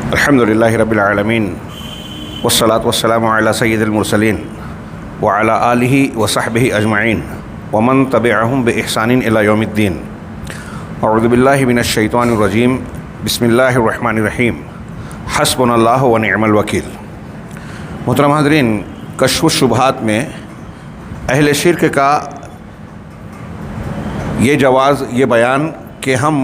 الحمدللہ رب العالمین والصلاة والسلام علی سید المرسلین وعلی آلہ وصحبہ اجمعین ومن تبعہم بإحسان الی یوم الدین۔ اعوذ باللہ من الشیطان الرجیم، بسم اللہ الرحمن الرحیم، حسبنا اللہ ونعم الوکیل۔ محترم حاضرین، کشف الشبہات میں اہل شرک کا یہ جواز، یہ بیان کہ ہم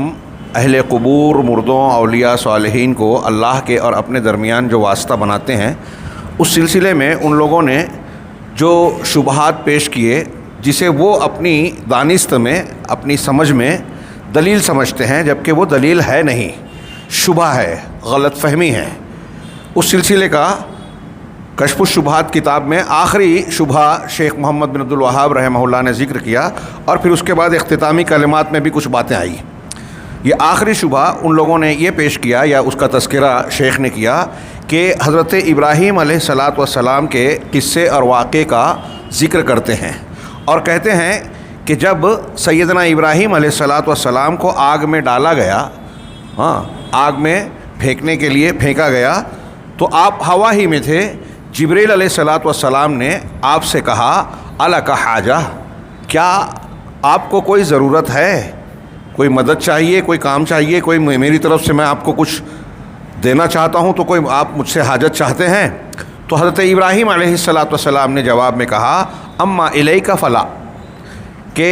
اہل قبور، مردوں، اولیاء صالحین کو اللہ کے اور اپنے درمیان جو واسطہ بناتے ہیں، اس سلسلے میں ان لوگوں نے جو شبہات پیش کیے جسے وہ اپنی دانست میں، اپنی سمجھ میں دلیل سمجھتے ہیں، جبکہ وہ دلیل ہے نہیں، شبہ ہے، غلط فہمی ہے، اس سلسلے کا کشف الشبہات کتاب میں آخری شبہ شیخ محمد بن عبد الوہاب رحمہ اللہ نے ذکر کیا، اور پھر اس کے بعد اختتامی کلمات میں بھی کچھ باتیں آئی۔ یہ آخری شبہ ان لوگوں نے یہ پیش کیا، یا اس کا تذکرہ شیخ نے کیا، کہ حضرت ابراہیم علیہ السلام کے قصے اور واقعے کا ذکر کرتے ہیں، اور کہتے ہیں کہ جب سیدنا ابراہیم علیہ السلام کو آگ میں ڈالا گیا، آگ میں پھینکنے کے لیے پھینکا گیا، تو آپ ہوا ہی میں تھے۔ جبریل علیہ السلام نے آپ سے کہا، الک حاجہ، کیا آپ کو کوئی ضرورت ہے، کوئی مدد چاہیے، کوئی کام چاہیے، کوئی میری طرف سے میں آپ کو کچھ دینا چاہتا ہوں، تو کوئی آپ مجھ سے حاجت چاہتے ہیں؟ تو حضرت ابراہیم علیہ السلام نے جواب میں کہا، اما الیک فلا، کہ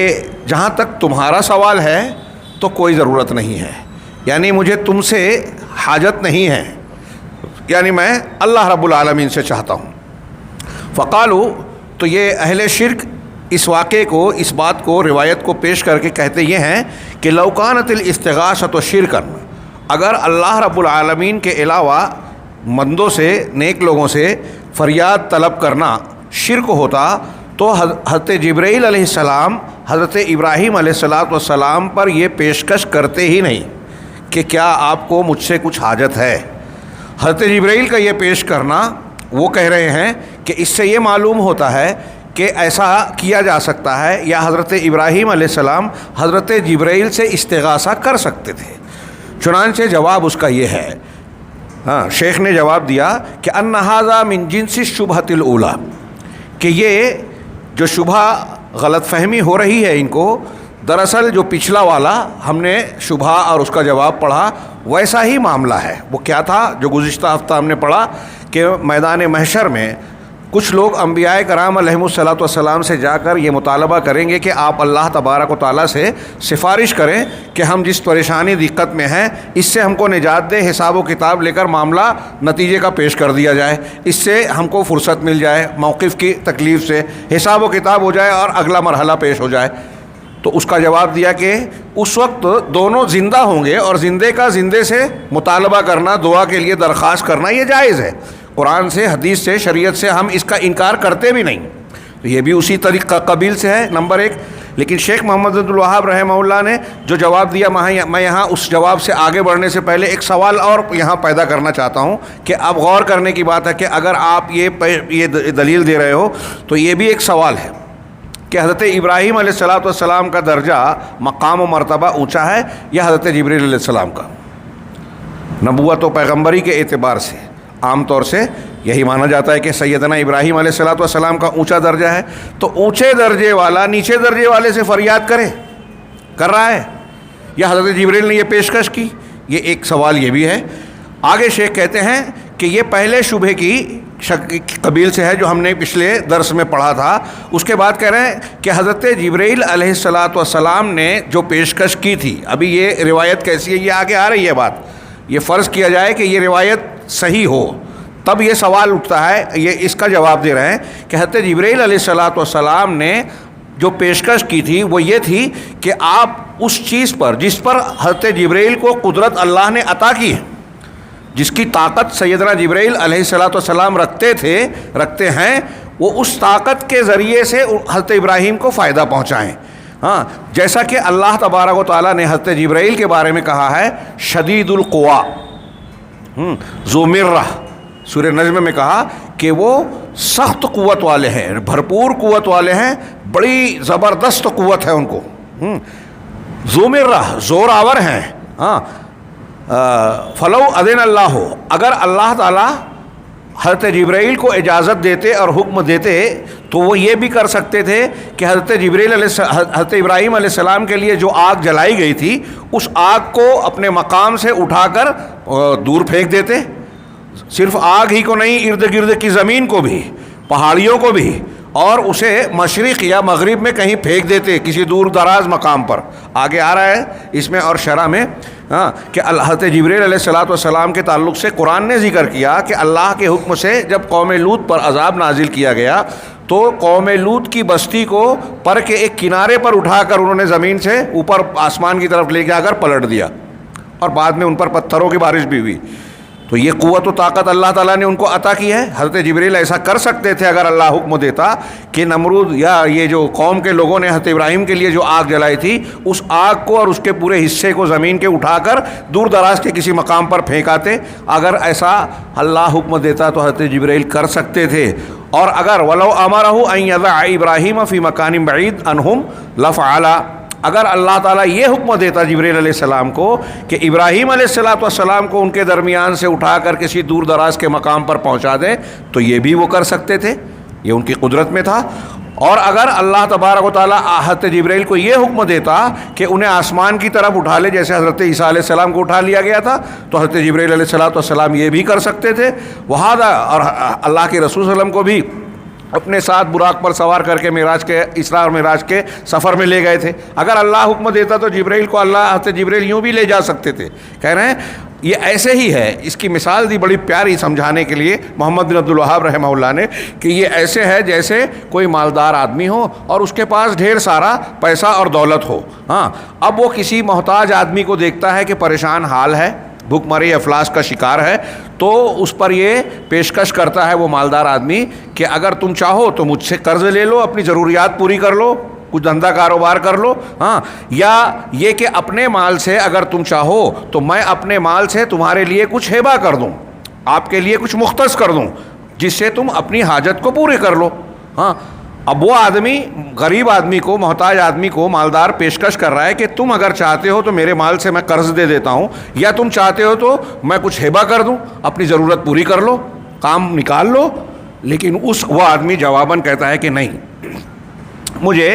جہاں تک تمہارا سوال ہے تو کوئی ضرورت نہیں ہے، یعنی مجھے تم سے حاجت نہیں ہے، یعنی میں اللہ رب العالمین سے چاہتا ہوں۔ فقالو، تو یہ اہل شرک اس واقعے کو، اس بات کو، روایت کو پیش کر کے کہتے یہ ہیں کہ لو کانت الاستغاثۃ شرکن، اگر اللہ رب العالمین کے علاوہ بندوں سے، نیک لوگوں سے فریاد طلب کرنا شرک ہوتا، تو حضرت جبرائیل علیہ السلام حضرت ابراہیم علیہ السلام پر یہ پیشکش کرتے ہی نہیں کہ کیا آپ کو مجھ سے کچھ حاجت ہے۔ حضرت جبرائیل کا یہ پیش کرنا، وہ کہہ رہے ہیں کہ اس سے یہ معلوم ہوتا ہے کہ ایسا کیا جا سکتا ہے، یا حضرت ابراہیم علیہ السلام حضرت جبرائیل سے استغاثہ کر سکتے تھے۔ چنانچہ جواب اس کا یہ ہے، شیخ نے جواب دیا کہ ان ھذا من جنس الشبہۃ الاولی، کہ یہ جو شبہ غلط فہمی ہو رہی ہے ان کو، دراصل جو پچھلا والا ہم نے شبہ اور اس کا جواب پڑھا ویسا ہی معاملہ ہے۔ وہ کیا تھا جو گزشتہ ہفتہ ہم نے پڑھا، کہ میدان محشر میں کچھ لوگ انبیاء کرام علیہم السلام سے جا کر یہ مطالبہ کریں گے کہ آپ اللہ تبارک و تعالیٰ سے سفارش کریں کہ ہم جس پریشانی دقت میں ہیں اس سے ہم کو نجات دے، حساب و کتاب لے کر معاملہ نتیجے کا پیش کر دیا جائے، اس سے ہم کو فرصت مل جائے، موقف کی تکلیف سے حساب و کتاب ہو جائے اور اگلا مرحلہ پیش ہو جائے۔ تو اس کا جواب دیا کہ اس وقت دونوں زندہ ہوں گے، اور زندے کا زندے سے مطالبہ کرنا، دعا کے لیے درخواست کرنا یہ جائز ہے، قرآن سے، حدیث سے، شریعت سے ہم اس کا انکار کرتے بھی نہیں، تو یہ بھی اسی طریقہ قبیل سے ہے، نمبر ایک۔ لیکن شیخ محمد بن عبد الوہاب رحمہ اللہ نے جو جواب دیا، میں یہاں اس جواب سے آگے بڑھنے سے پہلے ایک سوال اور یہاں پیدا کرنا چاہتا ہوں، کہ اب غور کرنے کی بات ہے کہ اگر آپ یہ دلیل دے رہے ہو تو یہ بھی ایک سوال ہے کہ حضرت ابراہیم علیہ السلام کا درجہ، مقام و مرتبہ اونچا ہے یا حضرت جبرائیل علیہ السلام کا؟ نبوت و پیغمبری کے اعتبار سے عام طور سے یہی مانا جاتا ہے کہ سیدنا ابراہیم علیہ السلام کا اونچا درجہ ہے، تو اونچے درجے والا نیچے درجے والے سے فریاد کر رہا ہے، یا حضرت جبرائیل نے یہ پیشکش کی؟ یہ ایک سوال یہ بھی ہے۔ آگے شیخ کہتے ہیں کہ یہ پہلے شبہ کی قبیل سے ہے جو ہم نے پچھلے درس میں پڑھا تھا۔ اس کے بعد کہہ رہے ہیں کہ حضرت جبرائیل علیہ السلام نے جو پیشکش کی تھی، ابھی یہ روایت کیسی ہے یہ آگے آ رہی ہے بات، یہ فرض کیا جائے کہ یہ روایت صحیح ہو تب یہ سوال اٹھتا ہے، یہ اس کا جواب دے رہے ہیں کہ حضرت جبرائیل علیہ السلام نے جو پیشکش کی تھی وہ یہ تھی کہ آپ اس چیز پر جس پر حضرت جبرائیل کو قدرت اللہ نے عطا کی ہے، جس کی طاقت سیدنا جبرائیل علیہ السلام رکھتے ہیں، وہ اس طاقت کے ذریعے سے حضرت ابراہیم کو فائدہ پہنچائیں۔ جیسا کہ اللہ تبارک و تعالیٰ نے حضرت جبرائیل کے بارے میں کہا ہے، شدید القوا، ذو مرہ، سورہ نجم میں کہا کہ وہ سخت قوت والے ہیں، بھرپور قوت والے ہیں، بڑی زبردست قوت ہے ان کو، ذو مرہ، زور آور ہیں، فلو اذن اللہ، اگر اللہ تعالیٰ حضرت جبرائیل کو اجازت دیتے اور حکم دیتے تو وہ یہ بھی کر سکتے تھے کہ حضرت ابراہیم علیہ السلام کے لیے جو آگ جلائی گئی تھی اس آگ کو اپنے مقام سے اٹھا کر دور پھینک دیتے. صرف آگ ہی کو نہیں، ارد گرد کی زمین کو بھی، پہاڑیوں کو بھی، اور اسے مشرق یا مغرب میں کہیں پھینک دیتے کسی دور دراز مقام پر. آگے آ رہا ہے اس میں اور شرح میں کہ حضرت جبرائیل علیہ السلام کے تعلق سے قرآن نے ذکر کیا کہ اللہ کے حکم سے جب قوم لوط پر عذاب نازل کیا گیا تو قوم لوط کی بستی کو پر کے ایک کنارے پر اٹھا کر انہوں نے زمین سے اوپر آسمان کی طرف لے کے آ کر پلٹ دیا، اور بعد میں ان پر پتھروں کی بارش بھی ہوئی. تو یہ قوت و طاقت اللہ تعالیٰ نے ان کو عطا کی ہے. حضرت جبرائیل ایسا کر سکتے تھے اگر اللہ حکم دیتا کہ نمرود یا یہ جو قوم کے لوگوں نے حضرت ابراہیم کے لیے جو آگ جلائی تھی اس آگ کو اور اس کے پورے حصے کو زمین کے اٹھا کر دور دراز کے کسی مقام پر پھینکاتے. اگر ایسا اللہ حکم دیتا تو حضرت جبرائیل کر سکتے تھے. اور اگر ولو امرہ ان یضع ابراہیم فی مکان بعید عنہم لفعل، اگر اللہ تعالیٰ یہ حکم دیتا جبرائیل علیہ السلام کو کہ ابراہیم علیہ السلام کو ان کے درمیان سے اٹھا کر کسی دور دراز کے مقام پر پہنچا دیں تو یہ بھی وہ کر سکتے تھے، یہ ان کی قدرت میں تھا. اور اگر اللہ تبارک و تعالیٰ حضرت جبرائیل کو یہ حکم دیتا کہ انہیں آسمان کی طرف اٹھا لے جیسے حضرت عیسیٰ علیہ السلام کو اٹھا لیا گیا تھا تو حضرت جبرائیل علیہ السلام یہ بھی کر سکتے تھے. وہذا، اور اللہ کے رسول صلی اللہ علیہ وسلم کو بھی اپنے ساتھ براق پر سوار کر کے معراج کے اسراء اور معراج کے سفر میں لے گئے تھے. اگر اللہ حکم دیتا تو جبرائیل کو حضرت جبرائیل یوں بھی لے جا سکتے تھے. کہہ رہے ہیں یہ ایسے ہی ہے. اس کی مثال دی بڑی پیاری سمجھانے کے لیے محمد بن عبد الوہاب رحمہ اللہ نے کہ یہ ایسے ہے جیسے کوئی مالدار آدمی ہو اور اس کے پاس ڈھیر سارا پیسہ اور دولت ہو. اب وہ کسی محتاج آدمی کو دیکھتا ہے کہ پریشان حال ہے، بھوک مری افلاس کا شکار ہے، تو اس پر یہ پیشکش کرتا ہے وہ مالدار آدمی کہ اگر تم چاہو تو مجھ سے قرض لے لو، اپنی ضروریات پوری کر لو، کچھ دھندا کاروبار کر لو. یا یہ کہ اپنے مال سے اگر تم چاہو تو میں اپنے مال سے تمہارے لیے کچھ ہبہ کر دوں، آپ کے لیے کچھ مختص کر دوں جس سے تم اپنی حاجت کو پورے کر لو. اب وہ آدمی غریب آدمی کو، محتاج آدمی کو مالدار پیشکش کر رہا ہے کہ تم اگر چاہتے ہو تو میرے مال سے میں قرض دے دیتا ہوں، یا تم چاہتے ہو تو میں کچھ ہبہ کر دوں، اپنی ضرورت پوری کر لو، کام نکال لو. لیکن وہ آدمی جواباً کہتا ہے کہ نہیں، مجھے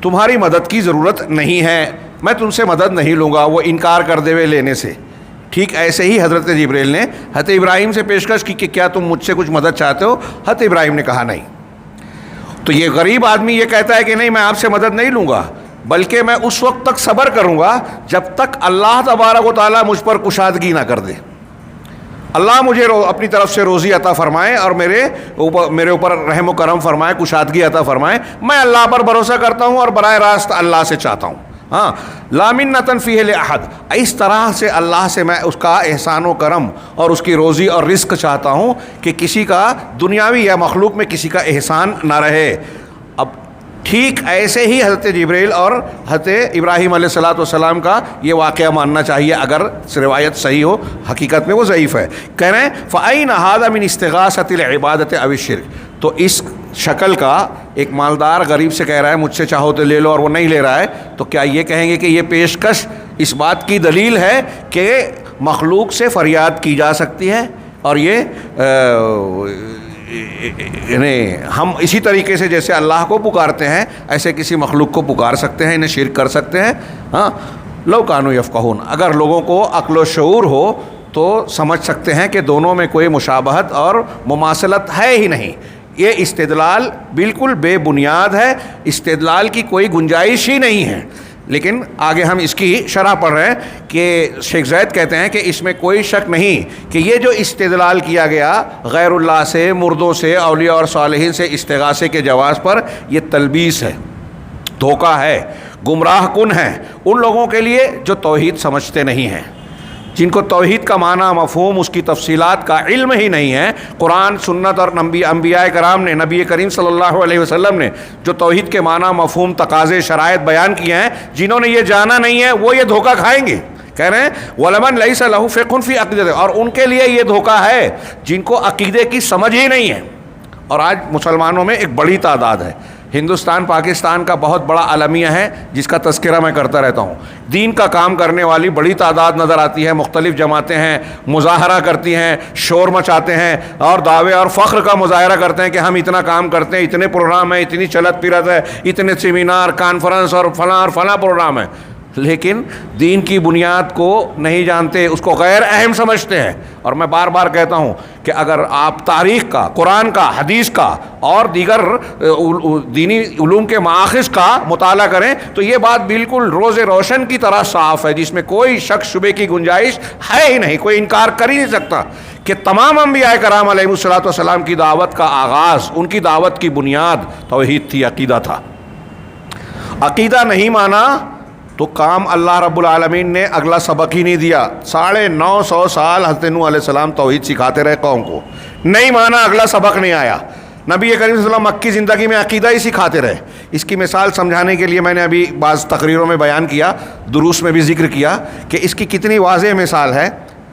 تمہاری مدد کی ضرورت نہیں ہے، میں تم سے مدد نہیں لوں گا. وہ انکار کر دے ہوئے لینے سے. ٹھیک ایسے ہی حضرت جبرائیل نے حضرت ابراہیم سے پیشکش کی کہ کیا تم مجھ سے کچھ مدد چاہتے ہو؟ حضرت ابراہیم نے کہا نہیں. تو یہ غریب آدمی یہ کہتا ہے کہ نہیں، میں آپ سے مدد نہیں لوں گا، بلکہ میں اس وقت تک صبر کروں گا جب تک اللہ تبارک و تعالیٰ مجھ پر کشادگی نہ کر دے. اللہ مجھے اپنی طرف سے روزی عطا فرمائے اور میرے اوپر رحم و کرم فرمائے، کشادگی عطا فرمائے. میں اللہ پر بھروسہ کرتا ہوں اور براہ راست اللہ سے چاہتا ہوں. لا منۃ فیہ لأحد، اس طرح سے اللہ سے میں اس کا احسان و کرم اور اس کی روزی اور رزق چاہتا ہوں کہ کسی کا دنیاوی یا مخلوق میں کسی کا احسان نہ رہے. اب ٹھیک ایسے ہی حضرت جبرائیل اور حضرت ابراہیم علیہ السلام کا یہ واقعہ ماننا چاہیے اگر روایت صحیح ہو. حقیقت میں وہ ضعیف ہے. کہہ رہے ہیں فَأَيْنَ هَذَا مِنْ اسْتِغَاثَةِ الْعِبَادَةِ أَوِ الشِّرْكِ. تو اس شکل کا ایک مالدار غریب سے کہہ رہا ہے مجھ سے چاہو تو لے لو اور وہ نہیں لے رہا ہے، تو کیا یہ کہیں گے کہ یہ پیشکش اس بات کی دلیل ہے کہ مخلوق سے فریاد کی جا سکتی ہے؟ اور یہ یعنی ہم اسی طریقے سے جیسے اللہ کو پکارتے ہیں ایسے کسی مخلوق کو پکار سکتے ہیں، انہیں شرک کر سکتے ہیں. لو کانوا یفقہون، اگر لوگوں کو عقل و شعور ہو تو سمجھ سکتے ہیں کہ دونوں میں کوئی مشابہت اور مماثلت ہے ہی نہیں. یہ استدلال بالکل بے بنیاد ہے، استدلال کی کوئی گنجائش ہی نہیں ہے. لیکن آگے ہم اس کی شرح پڑھ رہے ہیں کہ شیخ زید کہتے ہیں کہ اس میں کوئی شک نہیں کہ یہ جو استدلال کیا گیا غیر اللہ سے، مردوں سے، اولیاء اور صالحین سے استغاثے کے جواز پر، یہ تلبیس ہے، دھوکہ ہے، گمراہ کن ہے ان لوگوں کے لیے جو توحید سمجھتے نہیں ہیں، جن کو توحید کا معنی، مفہوم، اس کی تفصیلات کا علم ہی نہیں ہے. قرآن، سنت اور انبیاء کرام نے، نبی کریم صلی اللہ علیہ وسلم نے جو توحید کے معنی، مفہوم، تقاضے، شرائط بیان کیے ہیں، جنہوں نے یہ جانا نہیں ہے وہ یہ دھوکہ کھائیں گے. کہہ رہے ہیں وَلَمَنْ لَيْسَ لَهُ فِقْهٌ فِي عَقِيدَتِهِ، اور ان کے لیے یہ دھوکہ ہے جن کو عقیدے کی سمجھ ہی نہیں ہے. اور آج مسلمانوں میں ایک بڑی تعداد ہے ہندوستان پاکستان کا بہت بڑا المیہ ہے جس کا تذکرہ میں کرتا رہتا ہوں. دین کا کام کرنے والی بڑی تعداد نظر آتی ہے, مختلف جماعتیں ہیں, مظاہرہ کرتی ہیں, شور مچاتے ہیں اور دعوے اور فخر کا مظاہرہ کرتے ہیں کہ ہم اتنا کام کرتے ہیں, اتنے پروگرام ہیں, اتنی چلت پھرت ہے, اتنے سیمینار کانفرنس اور فلاں پروگرام ہے, لیکن دین کی بنیاد کو نہیں جانتے, اس کو غیر اہم سمجھتے ہیں. اور میں بار بار کہتا ہوں کہ اگر آپ تاریخ کا, قرآن کا, حدیث کا اور دیگر دینی علوم کے مآخذ کا مطالعہ کریں تو یہ بات بالکل روز روشن کی طرح صاف ہے, جس میں کوئی شک شبے کی گنجائش ہے ہی نہیں, کوئی انکار کر ہی نہیں سکتا کہ تمام انبیاء کرام علیہ الصلوۃ والسلام کی دعوت کا آغاز, ان کی دعوت کی بنیاد توحید تھی, عقیدہ تھا. عقیدہ نہیں مانا تو کام اللہ رب العالمین نے اگلا سبق ہی نہیں دیا. 950 سال حضرت نوح علیہ السلام توحید سکھاتے رہے قوم کو, نہیں مانا اگلا سبق نہیں آیا. نبی کریم صلی اللہ علیہ وسلم مکی زندگی میں عقیدہ ہی سکھاتے رہے. اس کی مثال سمجھانے کے لیے میں نے ابھی بعض تقریروں میں بیان کیا, دروس میں بھی ذکر کیا کہ اس کی کتنی واضح مثال ہے.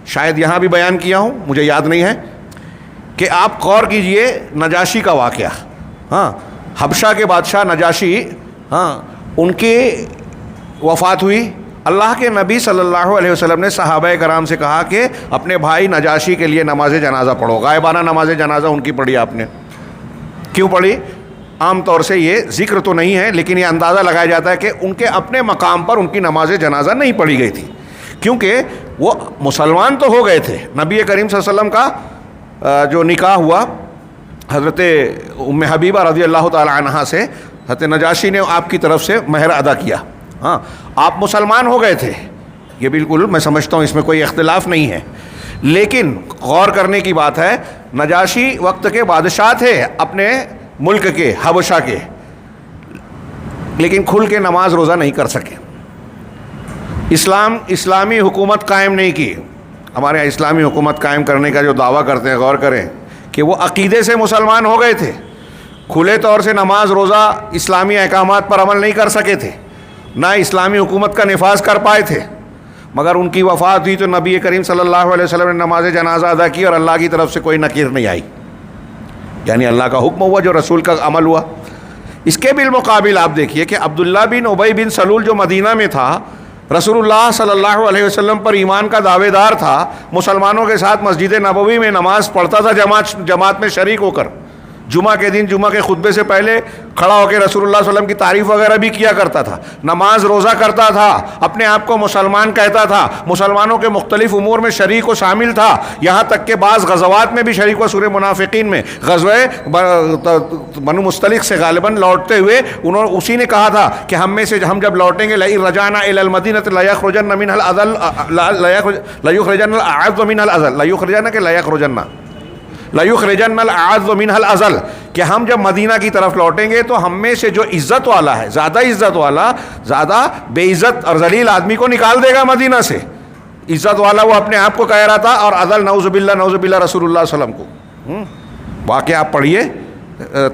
شاید یہاں بھی بیان کیا ہوں, مجھے یاد نہیں ہے, کہ آپ غور کیجئے نجاشی کا واقعہ. ہاں, حبشہ کے بادشاہ نجاشی, ہاں, ان کی وفات ہوئی. اللہ کے نبی صلی اللہ علیہ وسلم نے صحابہ کرام سے کہا کہ اپنے بھائی نجاشی کے لیے نماز جنازہ پڑھو. غائبانہ نماز جنازہ ان کی پڑھی آپ نے. کیوں پڑھی؟ عام طور سے یہ ذکر تو نہیں ہے, لیکن یہ اندازہ لگایا جاتا ہے کہ ان کے اپنے مقام پر ان کی نماز جنازہ نہیں پڑھی گئی تھی, کیونکہ وہ مسلمان تو ہو گئے تھے. نبی کریم صلی اللہ علیہ وسلم کا جو نکاح ہوا حضرت ام حبیبہ رضی اللہ تعالی عنہا سے, حضرت نجاشی نے آپ کی طرف سے مہر ادا کیا. ہاں, آپ مسلمان ہو گئے تھے, یہ بالکل میں سمجھتا ہوں اس میں کوئی اختلاف نہیں ہے, لیکن غور کرنے کی بات ہے نجاشی وقت کے بادشاہ تھے اپنے ملک کے, حبشہ کے, لیکن کھل کے نماز روزہ نہیں کر سکے. اسلامی حکومت قائم نہیں کی. ہمارے یہاں اسلامی حکومت قائم کرنے کا جو دعویٰ کرتے ہیں, غور کریں کہ وہ عقیدے سے مسلمان ہو گئے تھے, کھلے طور سے نماز روزہ اسلامی احکامات پر عمل نہیں کر سکے تھے, نہ اسلامی حکومت کا نفاذ کر پائے تھے. مگر ان کی وفات ہوئی تو نبی کریم صلی اللہ علیہ وسلم نے نماز جنازہ ادا کی اور اللہ کی طرف سے کوئی نکیر نہیں آئی, یعنی اللہ کا حکم ہوا, جو رسول کا عمل ہوا. اس کے بالمقابل آپ دیکھیے کہ عبداللہ بن ابی بن سلول جو مدینہ میں تھا, رسول اللہ صلی اللہ علیہ وسلم پر ایمان کا دعوے دار تھا, مسلمانوں کے ساتھ مسجد نبوی میں نماز پڑھتا تھا جماعت میں شریک ہو کر, جمعہ کے دن جمعہ کے خطبے سے پہلے کھڑا ہو کے رسول اللہ صلی اللہ علیہ وسلم کی تعریف وغیرہ بھی کیا کرتا تھا, نماز روزہ کرتا تھا, اپنے آپ کو مسلمان کہتا تھا, مسلمانوں کے مختلف امور میں شریک و شامل تھا, یہاں تک کہ بعض غزوات میں بھی شریک ہوا. سورہ منافقین میں غزوہ بنو مستلق سے غالباً لوٹتے ہوئے اسی نے کہا تھا کہ ہم جب لوٹیں گے لئن رجعنا الی المدینہ لیخرجن منها الاذل لیخرجن الاعز منها الاذل لیخرجن الاعز منها الاذل, کہ ہم جب مدینہ کی طرف لوٹیں گے تو ہم میں سے جو عزت والا ہے, زیادہ عزت والا زیادہ بے عزت اور ذلیل آدمی کو نکال دے گا مدینہ سے. عزت والا وہ اپنے آپ کو کہہ رہا تھا, اور اذل نعوذ باللہ رسول اللہ صلی اللہ علیہ وسلم کو. واقعہ آپ پڑھیے,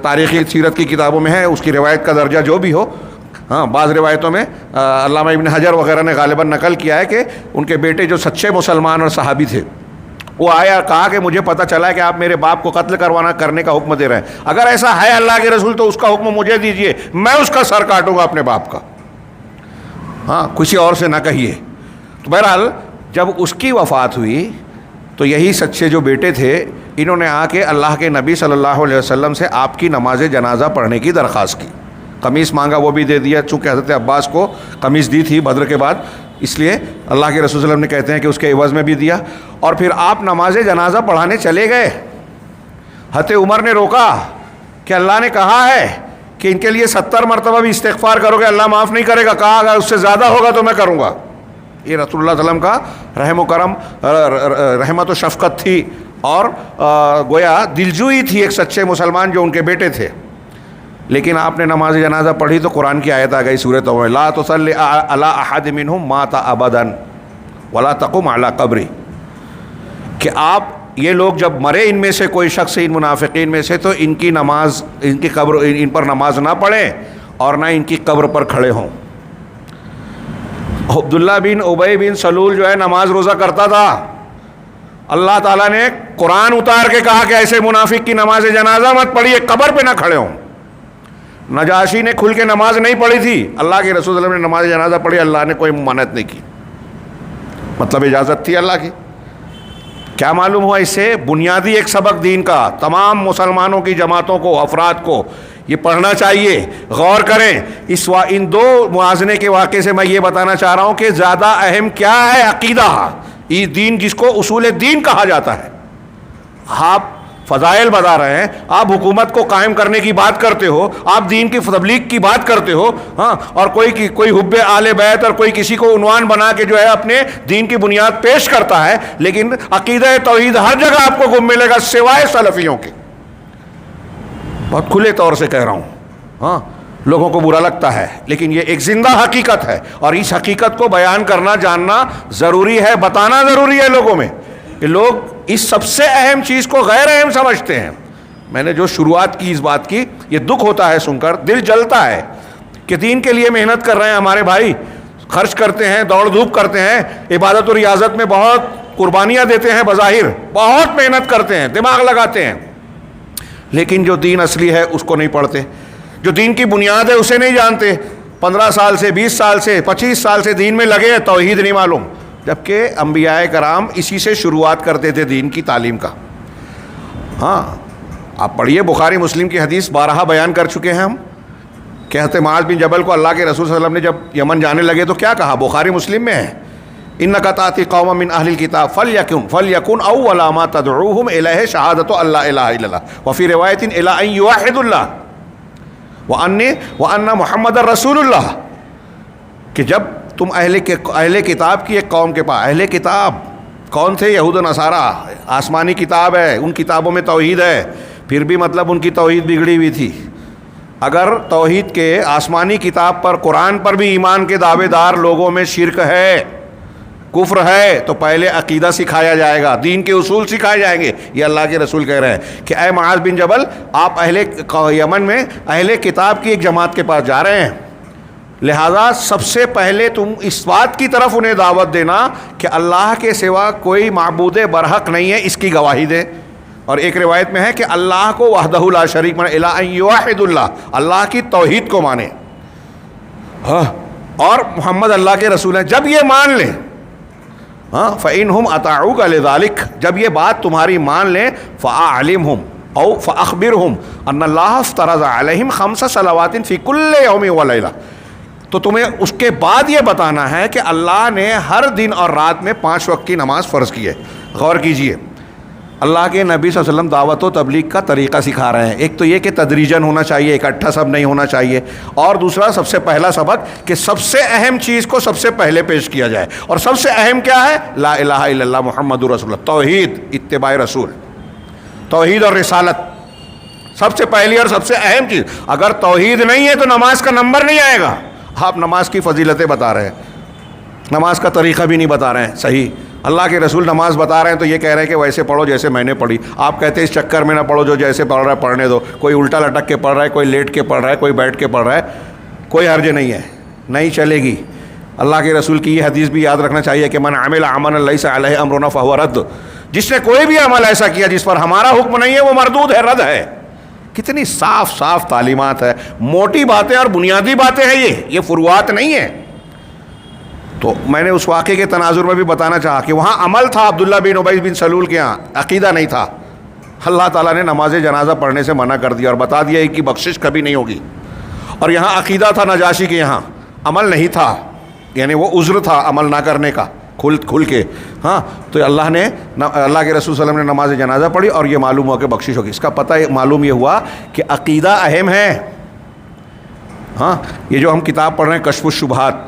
تاریخی سیرت کی کتابوں میں ہے, اس کی روایت کا درجہ جو بھی ہو. ہاں, بعض روایتوں میں علامہ ابن حجر وغیرہ نے غالباً نقل کیا ہے کہ ان کے بیٹے جو سچے مسلمان اور صحابی تھے, وہ آیا, کہا کہ مجھے پتہ چلا کہ آپ میرے باپ کو قتل کرنے کا حکم دے رہے ہیں, اگر ایسا ہے اللہ کے رسول تو اس کا حکم مجھے دیجئے, میں اس کا سر کاٹوں گا اپنے باپ کا. ہاں, کسی اور سے نہ کہیے. تو بہرحال جب اس کی وفات ہوئی تو یہی سچے جو بیٹے تھے, انہوں نے آ کے اللہ کے نبی صلی اللہ علیہ وسلم سے آپ کی نماز جنازہ پڑھنے کی درخواست کی. قمیص مانگا, وہ بھی دے دیا, چونکہ حضرت عباس کو قمیص دی تھی بدر کے بعد, اس لیے اللہ کے رسول صلی اللہ علیہ وسلم نے کہتے ہیں کہ اس کے عوض میں بھی دیا. اور پھر آپ نماز جنازہ پڑھانے چلے گئے. حضرت عمر نے روکا کہ اللہ نے کہا ہے کہ ان کے لیے 70 مرتبہ بھی استغفار کرو گے اللہ معاف نہیں کرے گا. کہا اگر اس سے زیادہ ہوگا تو میں کروں گا. یہ رسول اللہ صلی اللہ علیہ وسلم کا رحم و کرم, رحمت و شفقت تھی, اور گویا دلجوئی تھی ایک سچے مسلمان جو ان کے بیٹے تھے. لیکن آپ نے نماز جنازہ پڑھی تو قرآن کی آیت آ گئی سورۃ توبہ, لا تصلی علی احد منہم مات ابدا ولا تقم علی قبری, کہ آپ یہ لوگ جب مرے ان میں سے کوئی شخص ان منافقین میں سے تو ان کی نماز, ان کی قبر, ان پر نماز نہ پڑھیں اور نہ ان کی قبر پر کھڑے ہوں. عبداللہ بن ابی بن سلول جو ہے نماز روزہ کرتا تھا, اللہ تعالیٰ نے قرآن اتار کے کہا کہ ایسے منافق کی نماز جنازہ مت پڑھیے, قبر پہ نہ کھڑے ہوں. نجاشی نے کھل کے نماز نہیں پڑھی تھی، اللہ کے رسول صلی اللہ علیہ وسلم نے نماز جنازہ پڑھی، اللہ نے کوئی ممانعت نہیں کی، مطلب اجازت تھی اللہ کی۔ کیا معلوم ہوا اس سے؟ بنیادی ایک سبق دین کا تمام مسلمانوں کی جماعتوں کو، افراد کو یہ پڑھنا چاہیے، غور کریں۔ ان دو موازنے کے واقعے سے میں یہ بتانا چاہ رہا ہوں کہ زیادہ اہم کیا ہے عقیدہ، یہ دین جس کو اصول دین کہا جاتا ہے۔ آپ فضائل بتا رہے ہیں، آپ حکومت کو قائم کرنے کی بات کرتے ہو، آپ دین کی تبلیغ کی بات کرتے ہو، ہاں، اور کوئی حب آل بیت اور کوئی کسی کو عنوان بنا کے جو ہے اپنے دین کی بنیاد پیش کرتا ہے، لیکن عقیدہ توحید ہر جگہ آپ کو ملے گا سوائے سلفیوں کے۔ بہت کھلے طور سے کہہ رہا ہوں، ہاں، لوگوں کو برا لگتا ہے لیکن یہ ایک زندہ حقیقت ہے، اور اس حقیقت کو بیان کرنا جاننا ضروری ہے، بتانا ضروری ہے لوگوں میں، کہ لوگ اس سب سے اہم چیز کو غیر اہم سمجھتے ہیں۔ میں نے جو شروعات کی اس بات کی، یہ دکھ ہوتا ہے سن کر، دل جلتا ہے کہ دین کے لیے محنت کر رہے ہیں ہمارے بھائی، خرچ کرتے ہیں، دوڑ دھوپ کرتے ہیں، عبادت و ریاضت میں بہت قربانیاں دیتے ہیں، بظاہر بہت محنت کرتے ہیں، دماغ لگاتے ہیں، لیکن جو دین اصلی ہے اس کو نہیں پڑھتے، جو دین کی بنیاد ہے اسے نہیں جانتے۔ 15 سال سے، 20 سال سے، 25 سال سے دین میں لگے ہیں، توحید نہیں معلوم، جبکہ انبیاء کرام اسی سے شروعات کرتے تھے دین کی تعلیم کا۔ ہاں، آپ پڑھیے، بخاری مسلم کی حدیث بارہا بیان کر چکے ہیں ہم، کہ حضرت معاذ بن جبل کو اللہ کے رسول صلی اللہ علیہ وسلم نے جب یمن جانے لگے تو کیا کہا؟ بخاری مسلم میں ہے، اِنَّكَ تَأْتِي قَوْمًا مِّنْ أَهْلِ الْكِتَابِ فَلْيَكُنْ أَوَّلَ مَا تَدْعُوهُمْ إِلَيْهِ شَهَادَةُ أَن لَّا إِلَٰهَ إِلَّا اللَّهُ وَفِي رِوَايَةٍ إِلَىٰ أَن يُوَحِّدُوا اللَّهَ وَأَنَّ مُحَمَّدًا رَّسُولُ اللَّهِ، کہ جب تم اہل کتاب کی ایک قوم کے پاس، اہل کتاب کون تھے؟ یہود و نصارہ، آسمانی کتاب ہے، ان کتابوں میں توحید ہے، پھر بھی مطلب ان کی توحید بگڑی ہوئی تھی۔ اگر توحید کے آسمانی کتاب پر، قرآن پر بھی ایمان کے دعوے دار لوگوں میں شرک ہے، کفر ہے، تو پہلے عقیدہ سکھایا جائے گا، دین کے اصول سکھائے جائیں گے۔ یہ اللہ کے رسول کہہ رہے ہیں کہ اے معاذ بن جبل، آپ یمن میں اہل کتاب کی ایک جماعت کے پاس جا رہے ہیں، لہذا سب سے پہلے تم اس بات کی طرف انہیں دعوت دینا کہ اللہ کے سوا کوئی معبود برحق نہیں ہے، اس کی گواہی دے۔ اور ایک روایت میں ہے کہ اللہ کو وحدہ لا شریک مانے، الا ان یوحد اللہ، اللہ کی توحید کو مانے، اور محمد اللہ کے رسول ہیں۔ جب یہ مان لیں، ہاں، فَإِنْهُمْ أَطَاعُوكَ لِذَلِكَ، جب یہ بات تمہاری مان لیں، فَأَعْلِمْهُمْ أو فَأَخْبِرْهُمْ أَنَّ اللَّهَ افْتَرَضَ عَلَيْهِمْ 5 صلوات فِي كُلِّ يَوْمٍ وَلَيْلَةٍ، تو تمہیں اس کے بعد یہ بتانا ہے کہ اللہ نے ہر دن اور رات میں 5 وقت کی نماز فرض کی ہے۔ غور کیجئے، اللہ کے نبی صلی اللہ علیہ وسلم دعوت و تبلیغ کا طریقہ سکھا رہے ہیں۔ ایک تو یہ کہ تدریجاً ہونا چاہیے، اکٹھا سب نہیں ہونا چاہیے، اور دوسرا سب سے پہلا سبق کہ سب سے اہم چیز کو سب سے پہلے پیش کیا جائے، اور سب سے اہم کیا ہے؟ لا الہ الا اللہ محمد رسول اللہ، توحید، اتباع رسول، توحید اور رسالت سب سے پہلی اور سب سے اہم چیز۔ اگر توحید نہیں ہے تو نماز کا نمبر نہیں آئے گا۔ آپ نماز کی فضیلتیں بتا رہے ہیں، نماز کا طریقہ بھی نہیں بتا رہے ہیں صحیح۔ اللہ کے رسول نماز بتا رہے ہیں تو یہ کہہ رہے ہیں کہ ویسے پڑھو جیسے میں نے پڑھی، آپ کہتے ہیں اس چکر میں نہ پڑھو، جو جیسے پڑھ رہا ہے پڑھنے دو، کوئی الٹا لٹک کے پڑھ رہا ہے، کوئی لیٹ کے پڑھ رہا ہے، کوئی بیٹھ کے پڑھ رہا ہے، کوئی حرج نہیں ہے، نہیں چلے گی۔ اللہ کے رسول کی یہ حدیث بھی یاد رکھنا چاہیے کہ من عمل عملا لیس علیہ امرنا فہو رد، جس نے کوئی بھی عمل ایسا کیا جس پر ہمارا حکم نہیں ہے وہ مردود ہے، رد ہے۔ کتنی صاف صاف تعلیمات ہے، موٹی باتیں اور بنیادی باتیں ہیں، یہ فروعات نہیں ہیں۔ تو میں نے اس واقعے کے تناظر میں بھی بتانا چاہا کہ وہاں عمل تھا عبداللہ بن ابی بن سلول کے ہاں، عقیدہ نہیں تھا۔ اللہ تعالیٰ نے نماز جنازہ پڑھنے سے منع کر دیا اور بتا دیا کہ بخشش کبھی نہیں ہوگی۔ اور یہاں عقیدہ تھا نجاشی کے یہاں، عمل نہیں تھا، یعنی وہ عذر تھا عمل نہ کرنے کا کھل کے، ہاں۔ تو اللہ کے رسول صلی اللہ علیہ وسلم نے نماز جنازہ پڑھی اور یہ معلوم ہوا کہ بخشش ہوگی۔ اس کا پتہ معلوم یہ ہوا کہ عقیدہ اہم ہے۔ ہاں، یہ جو ہم کتاب پڑھ رہے ہیں کشف الشبہات،